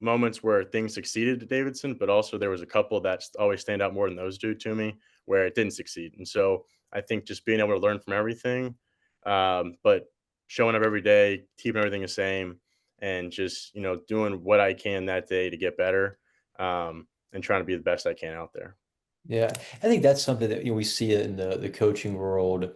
moments where things succeeded at Davidson, but also there was a couple that always stand out more than those do to me where it didn't succeed. And so I think just being able to learn from everything, but showing up every day, keeping everything the same, and just, doing what I can that day to get better, and trying to be the best I can out there. Yeah, I think that's something that we see it in the coaching world,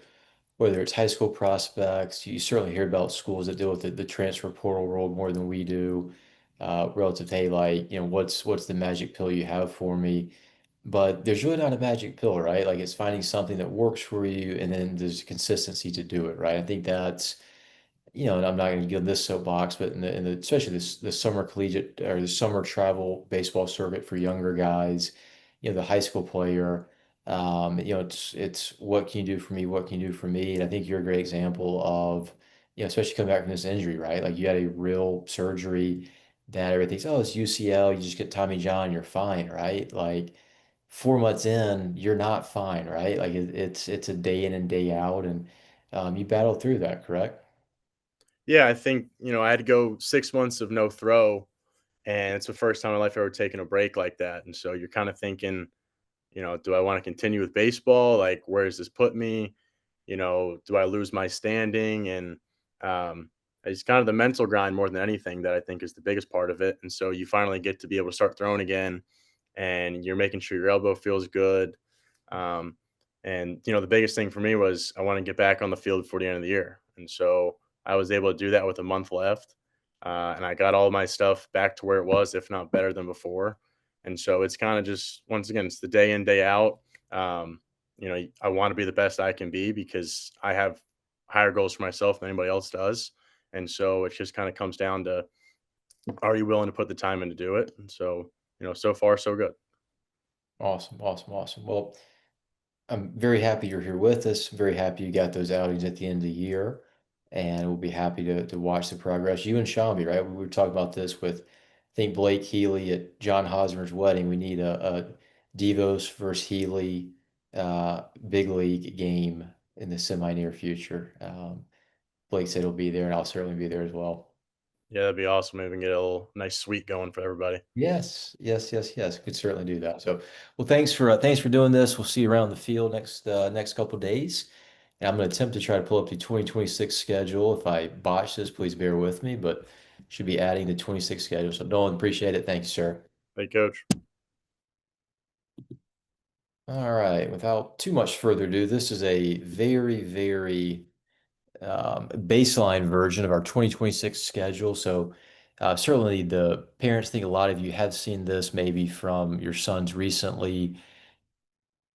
whether it's high school prospects. You certainly hear about schools that deal with the transfer portal world more than we do, relative to, hey, like, what's the magic pill you have for me? But there's really not a magic pill, right? Like it's finding something that works for you, and then there's consistency to do it, right? I think that's and I'm not going to get in this soapbox, but especially the summer collegiate or the summer travel baseball circuit for younger guys, the high school player, it's what can you do for me? What can you do for me? And I think you're a great example of, especially coming back from this injury, right? Like you had a real surgery that everything's, oh, it's UCL, you just get Tommy John, you're fine, right? Like 4 months in, you're not fine, right? Like it's a day in and day out, and you battle through that, correct? Yeah, I think, I had to go 6 months of no throw, and it's the first time in my life I've ever taken a break like that. And so you're kind of thinking, do I want to continue with baseball? Like, where does this put me? Do I lose my standing? And it's kind of the mental grind more than anything that I think is the biggest part of it. And so you finally get to be able to start throwing again, and you're making sure your elbow feels good. Um, and the biggest thing for me was I want to get back on the field before the end of the year, and so I was able to do that with a month left, and I got all my stuff back to where it was, if not better than before. And so it's kind of just once again, it's the day in day out. I want to be the best I can be because I have higher goals for myself than anybody else does, and so it just kind of comes down to are you willing to put the time in to do it? And so so far so good. Awesome, awesome, awesome. Well, I'm very happy you're here with us. Very happy you got those outings at the end of the year, and we'll be happy to watch the progress. You and Shambi, right? We were talking about this with, I think, Blake Healy at John Hosmer's wedding. We need a Devos versus Healy big league game in the semi near future. Blake said he'll be there, and I'll certainly be there as well. Yeah, that'd be awesome. Maybe we can get a little nice suite going for everybody. Yes, yes, yes, yes. Could certainly do that. So, well, thanks for doing this. We'll see you around the field next couple days. And I'm going to attempt to try to pull up the 2026 schedule. If I botch this, please bear with me, but should be adding the 26 schedule. So, Nolan, appreciate it. Thank you, sir. Hey, coach. All right. Without too much further ado, this is a very, very baseline version of our 2026 schedule. So, certainly the parents, think a lot of you have seen this maybe from your sons recently.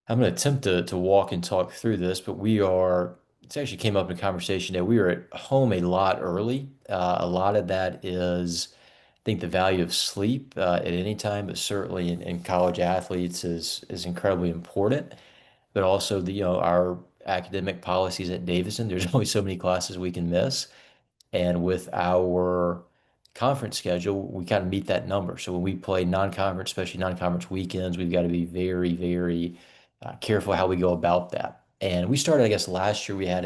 I'm going to attempt to walk and talk through this, but it's actually came up in conversation that we are at home a lot early. A lot of that is, I think, the value of sleep at any time, but certainly in college athletes is incredibly important. But also our academic policies at Davidson, there's only so many classes we can miss. And with our conference schedule, we kind of meet that number. So when we play non-conference, especially non-conference weekends, we've got to be very, very careful how we go about that. And we started, I guess, last year we had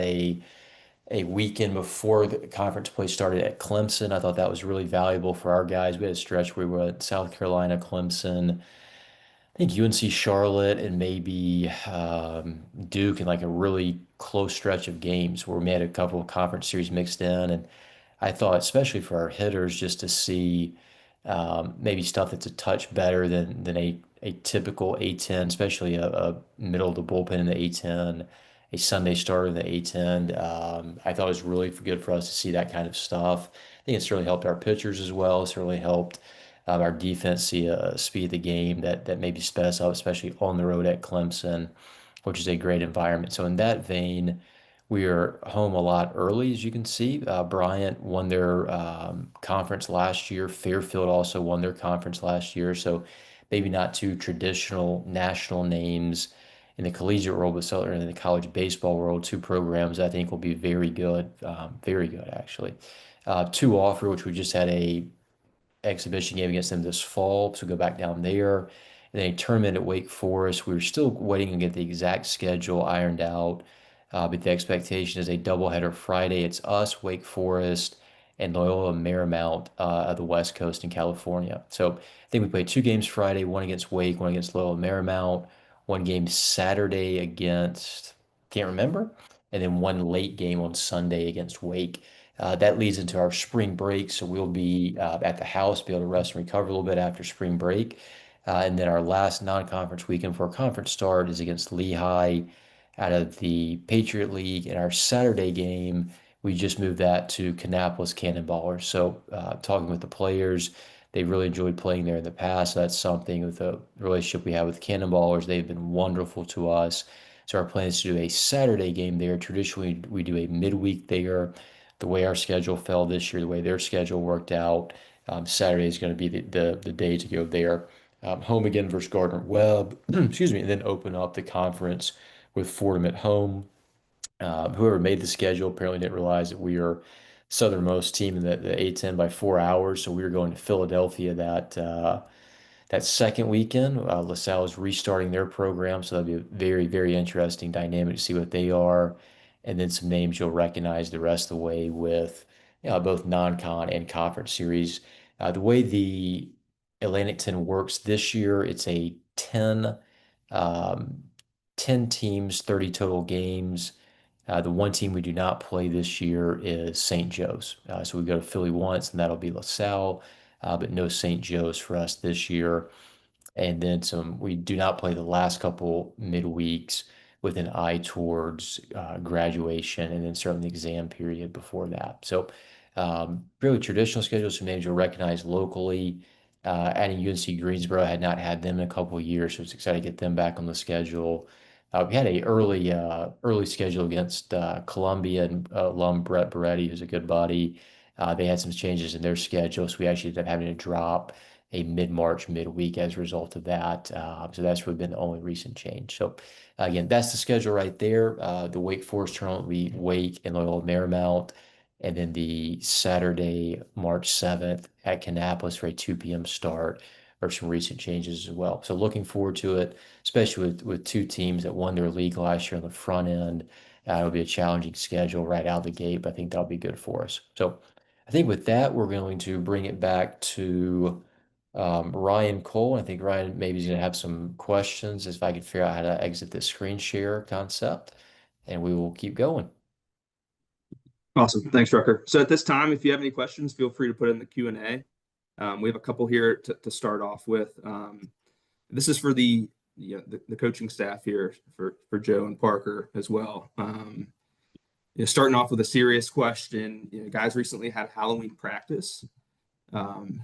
a weekend before the conference play started at Clemson. I thought that was really valuable for our guys. We had a stretch where we were at South Carolina, Clemson, I think UNC Charlotte, and maybe Duke in like a really close stretch of games where we had a couple of conference series mixed in. And I thought, especially for our hitters, just to see maybe stuff that's a touch better than a typical A10, especially a middle of the bullpen in the A10, a Sunday starter in the A10. I thought it was really good for us to see that kind of stuff. I think it's really helped our pitchers as well. It's really helped our defense see a speed of the game that maybe sped us up, especially on the road at Clemson, which is a great environment. So in that vein, we are home a lot early, as you can see. Bryant won their conference last year. Fairfield also won their conference last year. So maybe not two traditional national names in the collegiate world, but certainly in the college baseball world, two programs I think will be very good actually. Two offer, which we just had a exhibition game against them this fall, so go back down there. And then a tournament at Wake Forest. We're still waiting to get the exact schedule ironed out, but the expectation is a doubleheader Friday. It's us, Wake Forest, and Loyola Marymount of the West Coast in California. So I think we play two games Friday, one against Wake, one against Loyola Marymount, one game Saturday against, can't remember, and then one late game on Sunday against Wake. That leads into our spring break, so we'll be at the house, be able to rest and recover a little bit after spring break. And then our last non-conference weekend for our conference start is against Lehigh out of the Patriot League. And our Saturday game, we just moved that to Kannapolis Cannonballers. So talking with the players, they really enjoyed playing there in the past. That's something with the relationship we have with Cannonballers. They've been wonderful to us. So our plan is to do a Saturday game there. Traditionally, we do a midweek there. The way our schedule fell this year, the way their schedule worked out, Saturday is going to be the day to go there. Home again versus Gardner Webb, excuse me, and then open up the conference with Fordham at home. Whoever made the schedule apparently didn't realize that we are southernmost team in the A10 by 4 hours. So we were going to Philadelphia that second weekend. LaSalle is restarting their program, so that'll be a very, very interesting dynamic to see what they are. And then some names you'll recognize the rest of the way with both non-con and conference series. The way the Atlantic 10 works this year, it's a um, 10 teams, 30 total games. The one team we do not play this year is St. Joe's. So we go to Philly once, and that'll be LaSalle, but no St. Joe's for us this year. And then some, we do not play the last couple midweeks with an eye towards graduation and then certainly the exam period before that. So really traditional schedules, some names you'll recognize locally. Adding UNC Greensboro, had not had them in a couple of years, so it's exciting to get them back on the schedule. We had a early schedule against Columbia and alum Brett Beretti, who's a good buddy. They had some changes in their schedule, so we actually ended up having to drop a mid-March, midweek as a result of that. So that's really been the only recent change. So again, that's the schedule right there. The Wake Forest tournament will be Wake and Loyola Marymount, and then the Saturday, March 7th at Kannapolis for a 2 p.m. start are some recent changes as well. So looking forward to it, especially with two teams that won their league last year on the front end. It'll be a challenging schedule right out of the gate, but I think that'll be good for us. So I think with that, we're going to bring it back to Ryan Cole. I think Ryan maybe is going to have some questions if I could figure out how to exit the screen share concept, and we will keep going. Awesome. Thanks, Rucker. So at this time, if you have any questions, feel free to put in the Q&A. We have a couple here to start off with. This is for the coaching staff here for Joe and Parker as well. Starting off with a serious question, guys recently had Halloween practice.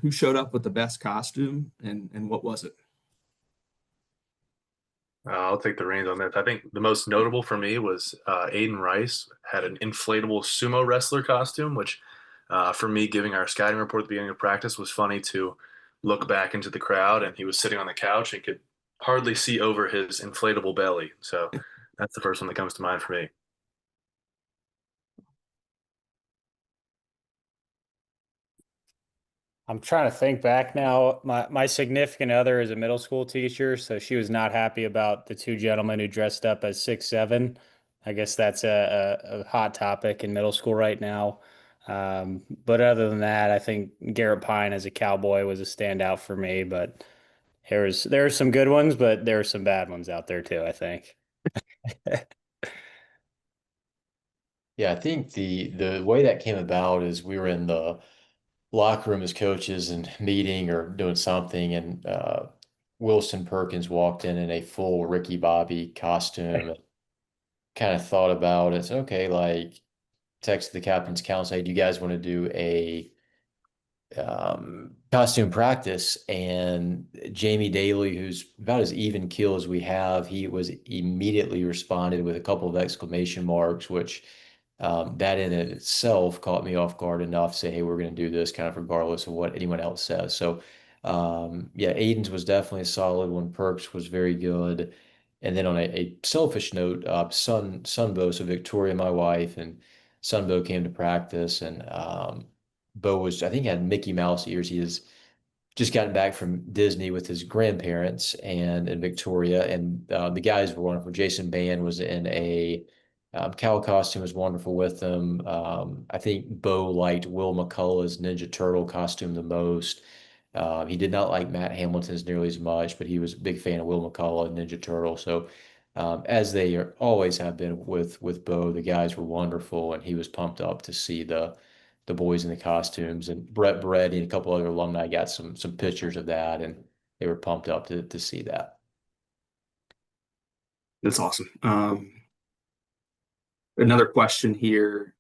Who showed up with the best costume and what was it? I'll take the reins on this. I think the most notable for me was Aiden Rice had an inflatable sumo wrestler costume, which for me, giving our scouting report at the beginning of practice was funny to look back into the crowd, and he was sitting on the couch and could hardly see over his inflatable belly. So that's the first one that comes to mind for me. I'm trying to think back now. My significant other is a middle school teacher, so she was not happy about the two gentlemen who dressed up as 6'7". I guess that's a hot topic in middle school right now. But other than that, I think Garrett Pine as a Cowboy was a standout for me. But there are some good ones, but there are some bad ones out there too, I think. Yeah, I think the way that came about is we were in the locker room as coaches and meeting or doing something, and Wilson Perkins walked in a full Ricky Bobby costume. Kind of thought about it. Okay, like texted the captain's council, hey, do you guys want to do a costume practice? And Jamie Daly, who's about as even keel as we have, he was immediately responded with a couple of exclamation marks, which that in itself caught me off guard enough to say, hey, we're going to do this kind of regardless of what anyone else says. So yeah, Aiden's was definitely a solid one. Perks was very good. And then on a selfish note, Sunbo, so Victoria, my wife, and Sunbo came to practice, and Bo was, I think, had Mickey Mouse ears. He has just gotten back from Disney with his grandparents and in Victoria, and the guys were wonderful. Jason Band was in a cow costume, was wonderful with them. I think Bo liked Will McCullough's Ninja Turtle costume the most. He did not like Matt Hamilton's nearly as much, but he was a big fan of Will McCullough and Ninja Turtle. So, as they always have been with Bo, the guys were wonderful, and he was pumped up to see the boys in the costumes. And Brett Brady and a couple other alumni got some pictures of that, and they were pumped up to see that. That's awesome. Another question here.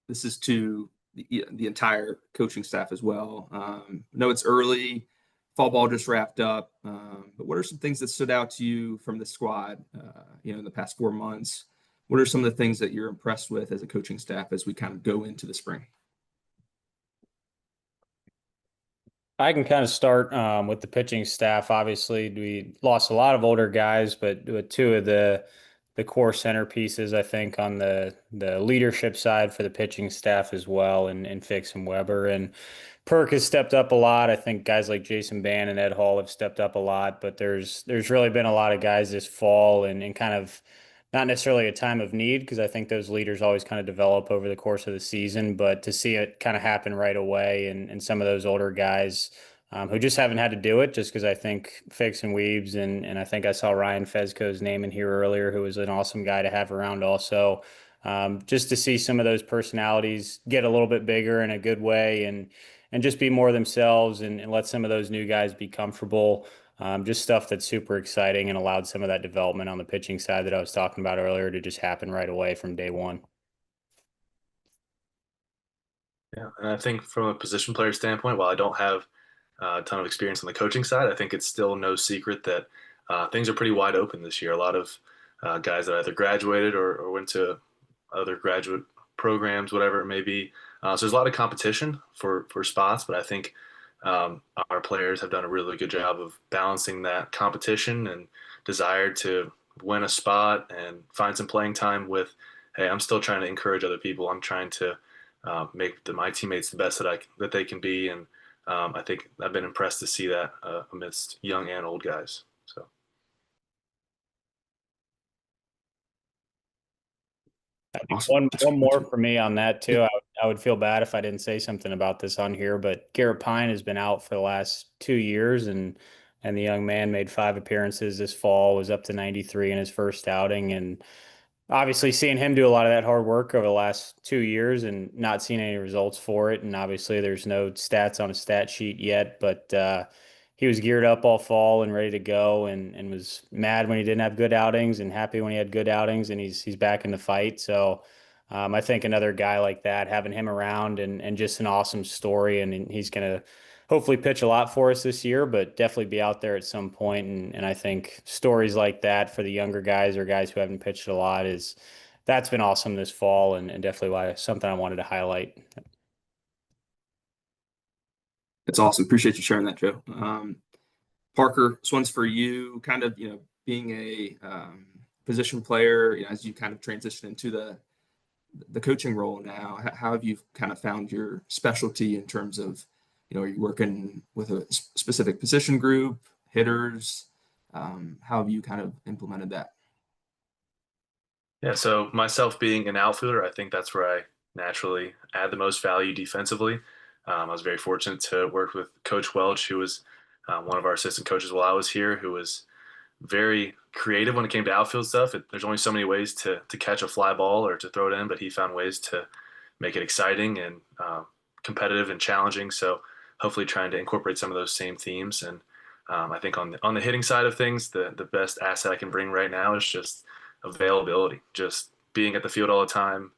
This is to the entire coaching staff as well. I know it's early, fall ball just wrapped up, but what are some things that stood out to you from the squad, in the past 4 months? What are some of the things that you're impressed with as a coaching staff as we kind of go into the spring? I can kind of start with the pitching staff. Obviously, we lost a lot of older guys, but with two of the core centerpieces, I think, on the leadership side for the pitching staff as well, and Fix and Weber. And Perk has stepped up a lot. I think guys like Jason Ban and Ed Hall have stepped up a lot, but there's really been a lot of guys this fall, and kind of not necessarily a time of need, because I think those leaders always kind of develop over the course of the season, but to see it kind of happen right away, and some of those older guys who just haven't had to do it, just because I think Fix and Weebs, and I think I saw Ryan Fezco's name in here earlier, who was an awesome guy to have around also. Just to see some of those personalities get a little bit bigger in a good way, and just be more themselves, and let some of those new guys be comfortable. Just stuff that's super exciting, and allowed some of that development on the pitching side that I was talking about earlier to just happen right away from day one. Yeah, and I think from a position player standpoint, while I don't have a ton of experience on the coaching side, I think it's still no secret that things are pretty wide open this year. A lot of guys that either graduated or went to other graduate programs, whatever it may be. So there's a lot of competition for spots, but I think our players have done a really good job of balancing that competition and desire to win a spot and find some playing time with, hey, I'm still trying to encourage other people. I'm trying to make my teammates the best that they can be, and I think I've been impressed to see that amidst young and old guys. So. Awesome. One more for me on that too. I would feel bad if I didn't say something about this on here, but Garrett Pine has been out for the last 2 years, and the young man made 5 appearances this fall, was up to 93 in his first outing, and obviously seeing him do a lot of that hard work over the last 2 years and not seeing any results for it. And obviously there's no stats on a stat sheet yet, but he was geared up all fall and ready to go, and was mad when he didn't have good outings and happy when he had good outings, and he's back in the fight. So I think another guy like that, having him around, and just an awesome story, and he's going to hopefully pitch a lot for us this year, but definitely be out there at some point. And I think stories like that for the younger guys, or guys who haven't pitched a lot, that's been awesome this fall, and definitely why something I wanted to highlight. That's awesome. Appreciate you sharing that, Joe. Parker, this one's for you. Kind of, being a position player, as you kind of transition into the coaching role now, how have you kind of found your specialty in terms of, are you working with a specific position group, hitters? How have you kind of implemented that? Yeah, so myself being an outfielder, I think that's where I naturally add the most value defensively. I was very fortunate to work with Coach Welch, who was one of our assistant coaches while I was here, who was very creative when it came to outfield stuff. There's only so many ways to catch a fly ball or to throw it in, but he found ways to make it exciting and competitive and challenging. So hopefully trying to incorporate some of those same themes. And I think on the hitting side of things, the best asset I can bring right now is just availability, just being at the field all the time.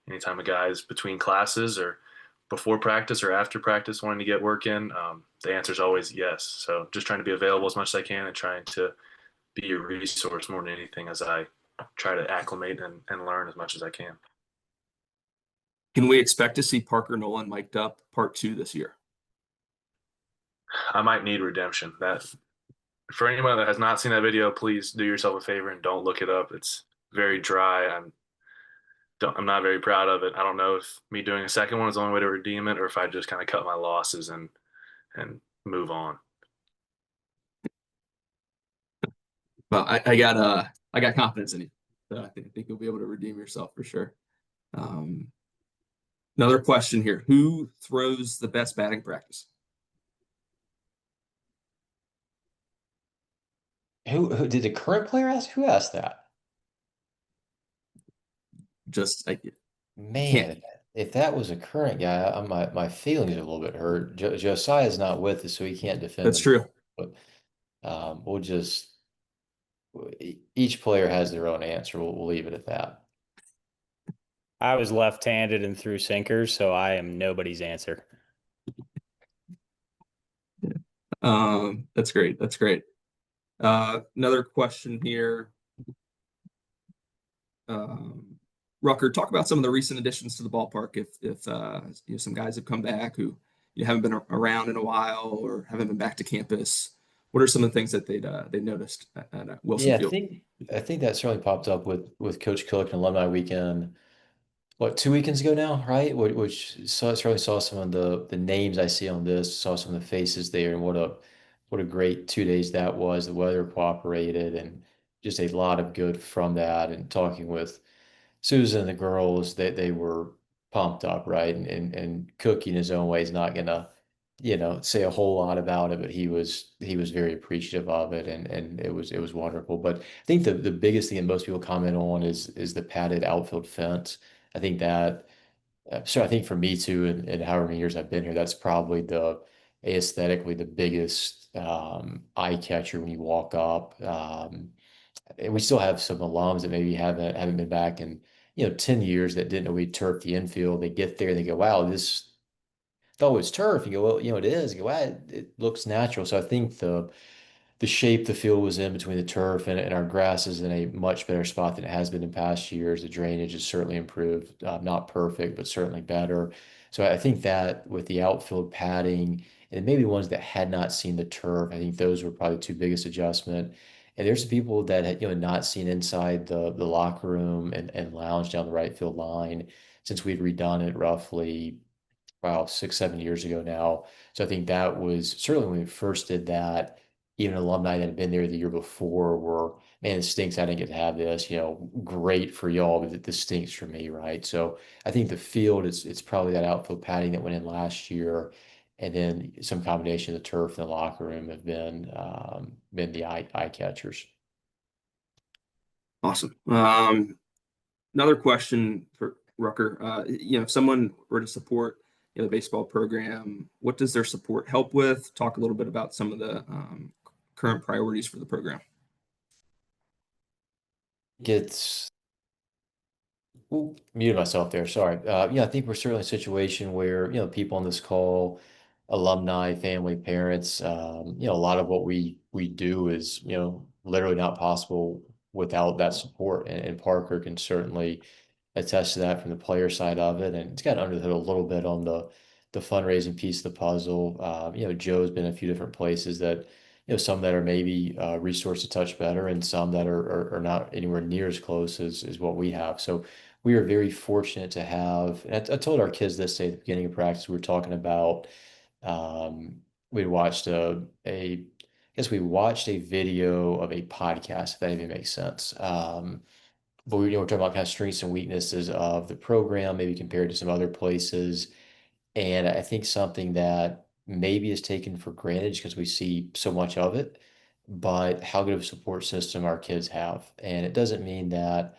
Anytime a guy is between classes or before practice or after practice wanting to get work in, the answer is always yes. So just trying to be available as much as I can and trying to be a resource more than anything as I try to acclimate and learn as much as I can. Can we expect to see Parker Nolan mic'd up part 2 this year? I might need redemption. That for anyone that has not seen that video, please do yourself a favor and don't look it up. It's very dry. I'm not very proud of it. I don't know if me doing a second one is the only way to redeem it, or if I just kind of cut my losses and move on. Well, I got confidence in you. So I think you'll be able to redeem yourself for sure. Another question here: who throws the best batting practice? Who did the current player ask? Who asked that? Just like Man, if that was a current guy, my feelings are a little bit hurt. Josiah's not with us, so he can't defend that's himself. true. But we'll just each player has their own answer. We'll leave it at that. I was left-handed and threw sinkers, so I am nobody's answer. That's great. That's great. Another question here. Rucker, talk about some of the recent additions to the ballpark. If some guys have come back who you haven't been around in a while or haven't been back to campus. What are some of the things that they noticed at Wilson Yeah, Field? I think that certainly popped up with Coach Cook and Alumni Weekend. What, 2 weekends ago now, right? Which certainly saw some of the names I see on this, saw some of the faces there, and what a great 2 days that was. The weather cooperated, and just a lot of good from that. And talking with Susan and the girls, they were pumped up, right? And Cookie in his own way is not gonna, say a whole lot about it, but he was very appreciative of it, and it was wonderful. But I think the biggest thing that most people comment on is the padded outfield fence. I think that so I think for me too, and however many years I've been here, that's probably aesthetically the biggest eye catcher when you walk up. And we still have some alums that maybe haven't been back in 10 years that didn't know we turfed the infield. They get there and they go, wow, this thought it was turf. You go, well, it is. You go, wow, it looks natural. So I think the shape the field was in between the turf and our grass is in a much better spot than it has been in past years. The drainage has certainly improved, not perfect, but certainly better. So I think that with the outfield padding and maybe ones that had not seen the turf, I think those were probably the two biggest adjustment. And there's some people that had not seen inside the locker room and lounge down the right field line since we'd redone it roughly, wow, 6, 7 years ago now. So I think that was certainly when we first did that, even alumni that had been there the year before were, man, it stinks I didn't get to have this, great for y'all, but this stinks for me, right? So I think the field it's probably that outfield padding that went in last year, and then some combination of the turf and the locker room have been the eye catchers. Awesome. Another question for Rucker. If someone were to support the baseball program, what does their support help with? Talk a little bit about some of the current priorities for the program. It's Ooh, muted myself there. Sorry. Yeah, I think we're certainly in a situation where, people on this call, alumni, family, parents, a lot of what we do is, literally not possible without that support. And Parker can certainly attest to that from the player side of it. And it's got under the hood a little bit on the fundraising piece of the puzzle. Joe's been a few different places that, some that are maybe resourced a touch better and some that are not anywhere near as close as what we have. So we are very fortunate to have, and I told our kids this day at the beginning of practice, we were talking about, we watched I guess we watched a video of a podcast, if that even makes sense. but we're talking about kind of strengths and weaknesses of the program, maybe compared to some other places. And I think something that maybe is taken for granted because we see so much of it, but how good of a support system our kids have. And it doesn't mean that,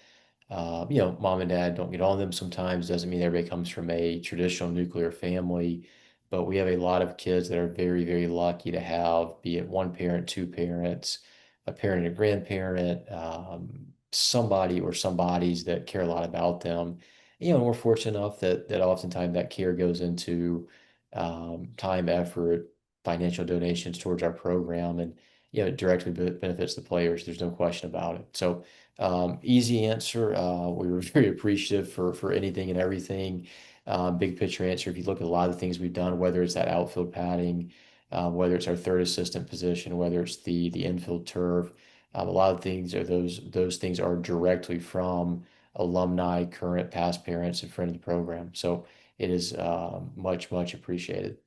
mom and dad don't get on them sometimes. Doesn't mean everybody comes from a traditional nuclear family, but we have a lot of kids that are very, very lucky to have, be it one parent, two parents, a parent and a grandparent, somebody or somebodies that care a lot about them. And we're fortunate enough that oftentimes that care goes into time, effort, financial donations towards our program, and it directly benefits the players. There's no question about it. So easy answer. We were very appreciative for anything and everything. Big picture answer. If you look at a lot of the things we've done, whether it's that outfield padding, whether it's our third assistant position, whether it's the infield turf, a lot of things are those things are directly from alumni, current, past parents, and friend of the program. So it is much, much appreciated.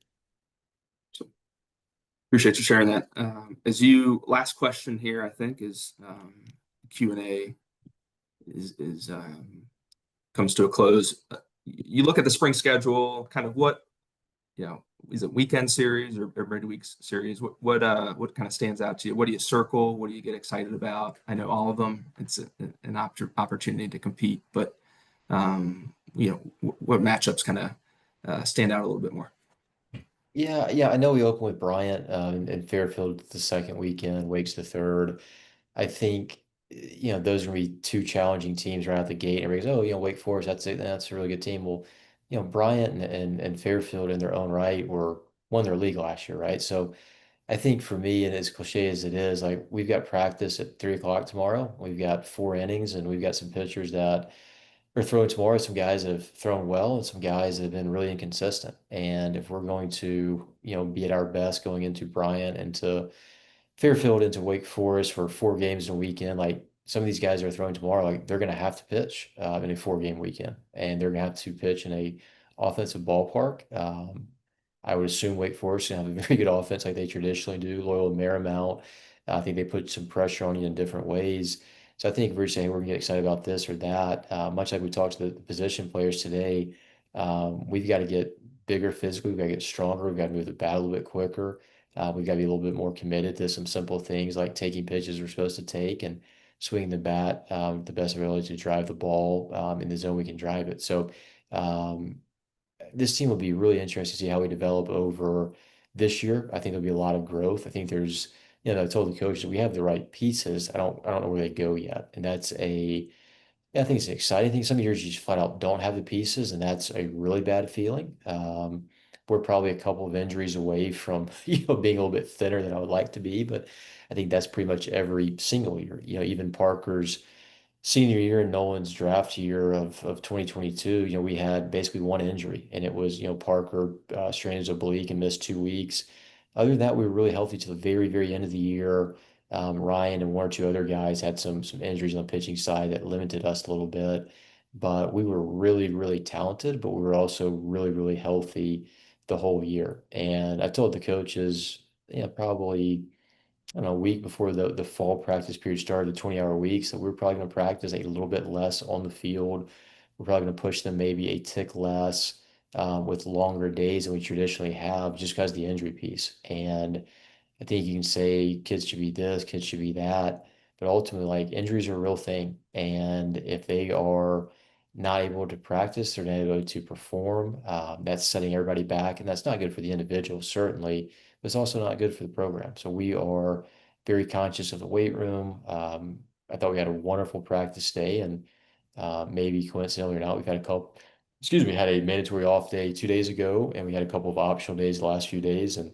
Appreciate you sharing that. Last question here, I think, is Q&A is comes to a close. You look at the spring schedule, kind of what, is it weekend series or midweek series? What kind of stands out to you? What do you circle? What do you get excited about? I know all of them. It's an opportunity to compete, but what matchups kind of stand out a little bit more? Yeah. I know we open with Bryant and Fairfield the second weekend, Wake's the third. I think those are gonna be two challenging teams right out the gate. Everybody goes, oh, Wake Forest, that's a really good team. Well, Bryant and Fairfield in their own right won their league last year, right? So I think for me, and as cliche as it is, like we've got practice at 3 o'clock tomorrow. We've got 4 innings, and we've got some pitchers that are throwing tomorrow. Some guys have thrown well, and some guys have been really inconsistent. And if we're going to, be at our best going into Bryant and to Fairfield into Wake Forest for 4 games in a weekend, like some of these guys are throwing tomorrow, like they're going to have to pitch in a 4 game weekend, and they're going to have to pitch in a offensive ballpark. I would assume Wake Forest is going to have a very good offense like they traditionally do. Loyola Marymount, I think they put some pressure on you in different ways. So I think if we're saying we're going to get excited about this or that, much like we talked to the position players today, we've got to get bigger physically. We've got to get stronger. We've got to move the bat a little bit quicker. We've got to be a little bit more committed to some simple things like taking pitches we're supposed to take and swinging the bat the best ability to drive the ball in the zone we can drive it. So um, this team will be really interesting to see how we develop over this year. I think there'll be a lot of growth. I think there's, I told the coach that we have the right pieces. I don't know where they go yet, and yeah, I think it's an exciting thing. Some years you just flat out don't have the pieces, and that's a really bad feeling. We're probably a couple of injuries away from, being a little bit thinner than I would like to be, but I think that's pretty much every single year. Even Parker's senior year and Nolan's draft year of 2022, we had basically one injury, and it was, Parker strained his oblique and missed 2 weeks. Other than that, we were really healthy to the very, very end of the year. Ryan and one or two other guys had some injuries on the pitching side that limited us a little bit, but we were really, really talented, but we were also really, really healthy the whole year. And I told the coaches, probably I don't know, a week before the fall practice period started, the 20-hour weeks, that we're probably going to practice a little bit less on the field. We're probably going to push them maybe a tick less with longer days than we traditionally have just because of the injury piece. And I think you can say kids should be this, kids should be that, but ultimately, like injuries are a real thing. And if they are not able to practice, they're not able to perform. That's setting everybody back, and that's not good for the individual, certainly, but it's also not good for the program. So we are very conscious of the weight room. I thought we had a wonderful practice day, and maybe coincidentally or not, we've had a couple. Excuse me, had a mandatory off day 2 days ago, and we had a couple of optional days the last few days, and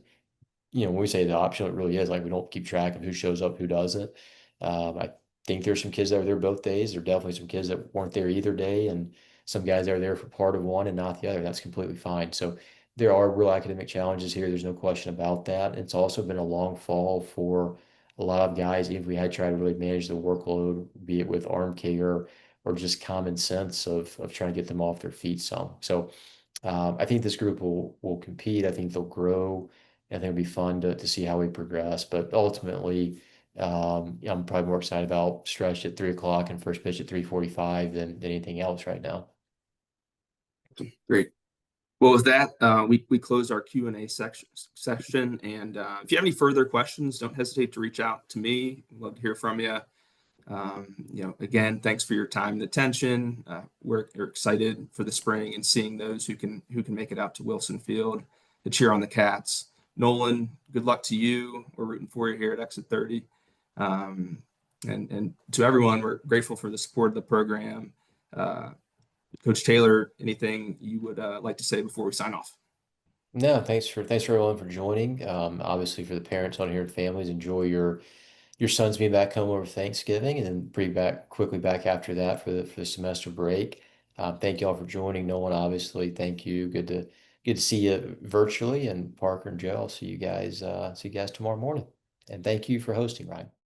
when we say the optional, it really is like we don't keep track of who shows up, who doesn't. I think there's some kids that were there both days. There are definitely some kids that weren't there either day, and some guys that are there for part of one and not the other. That's completely fine. So there are real academic challenges here. There's no question about that. It's also been a long fall for a lot of guys. Even if we had tried to really manage the workload, be it with arm care or just common sense of trying to get them off their feet some. So I think this group will compete. I think they'll grow. I think it'll be fun to see how we progress. But ultimately, I'm probably more excited about stretch at 3 o'clock and first pitch at 3:45 than anything else right now. Great. Well, with that, we closed our Q&A section. And if you have any further questions, don't hesitate to reach out to me. I'd love to hear from you. Again, thanks for your time and attention. We're excited for the spring and seeing those who can make it out to Wilson Field to cheer on the Cats. Nolan, good luck to you. We're rooting for you here at Exit 30. And to everyone, we're grateful for the support of the program. Coach Taylor, anything you would like to say before we sign off? No, thanks for everyone for joining. Obviously for the parents on here and families, enjoy your sons being back home over Thanksgiving and then pretty quickly back after that for the semester break. Thank you all for joining. Nolan, obviously, thank you. Good to see you virtually, and Parker and Joe, I'll see you guys tomorrow morning. And thank you for hosting, Ryan.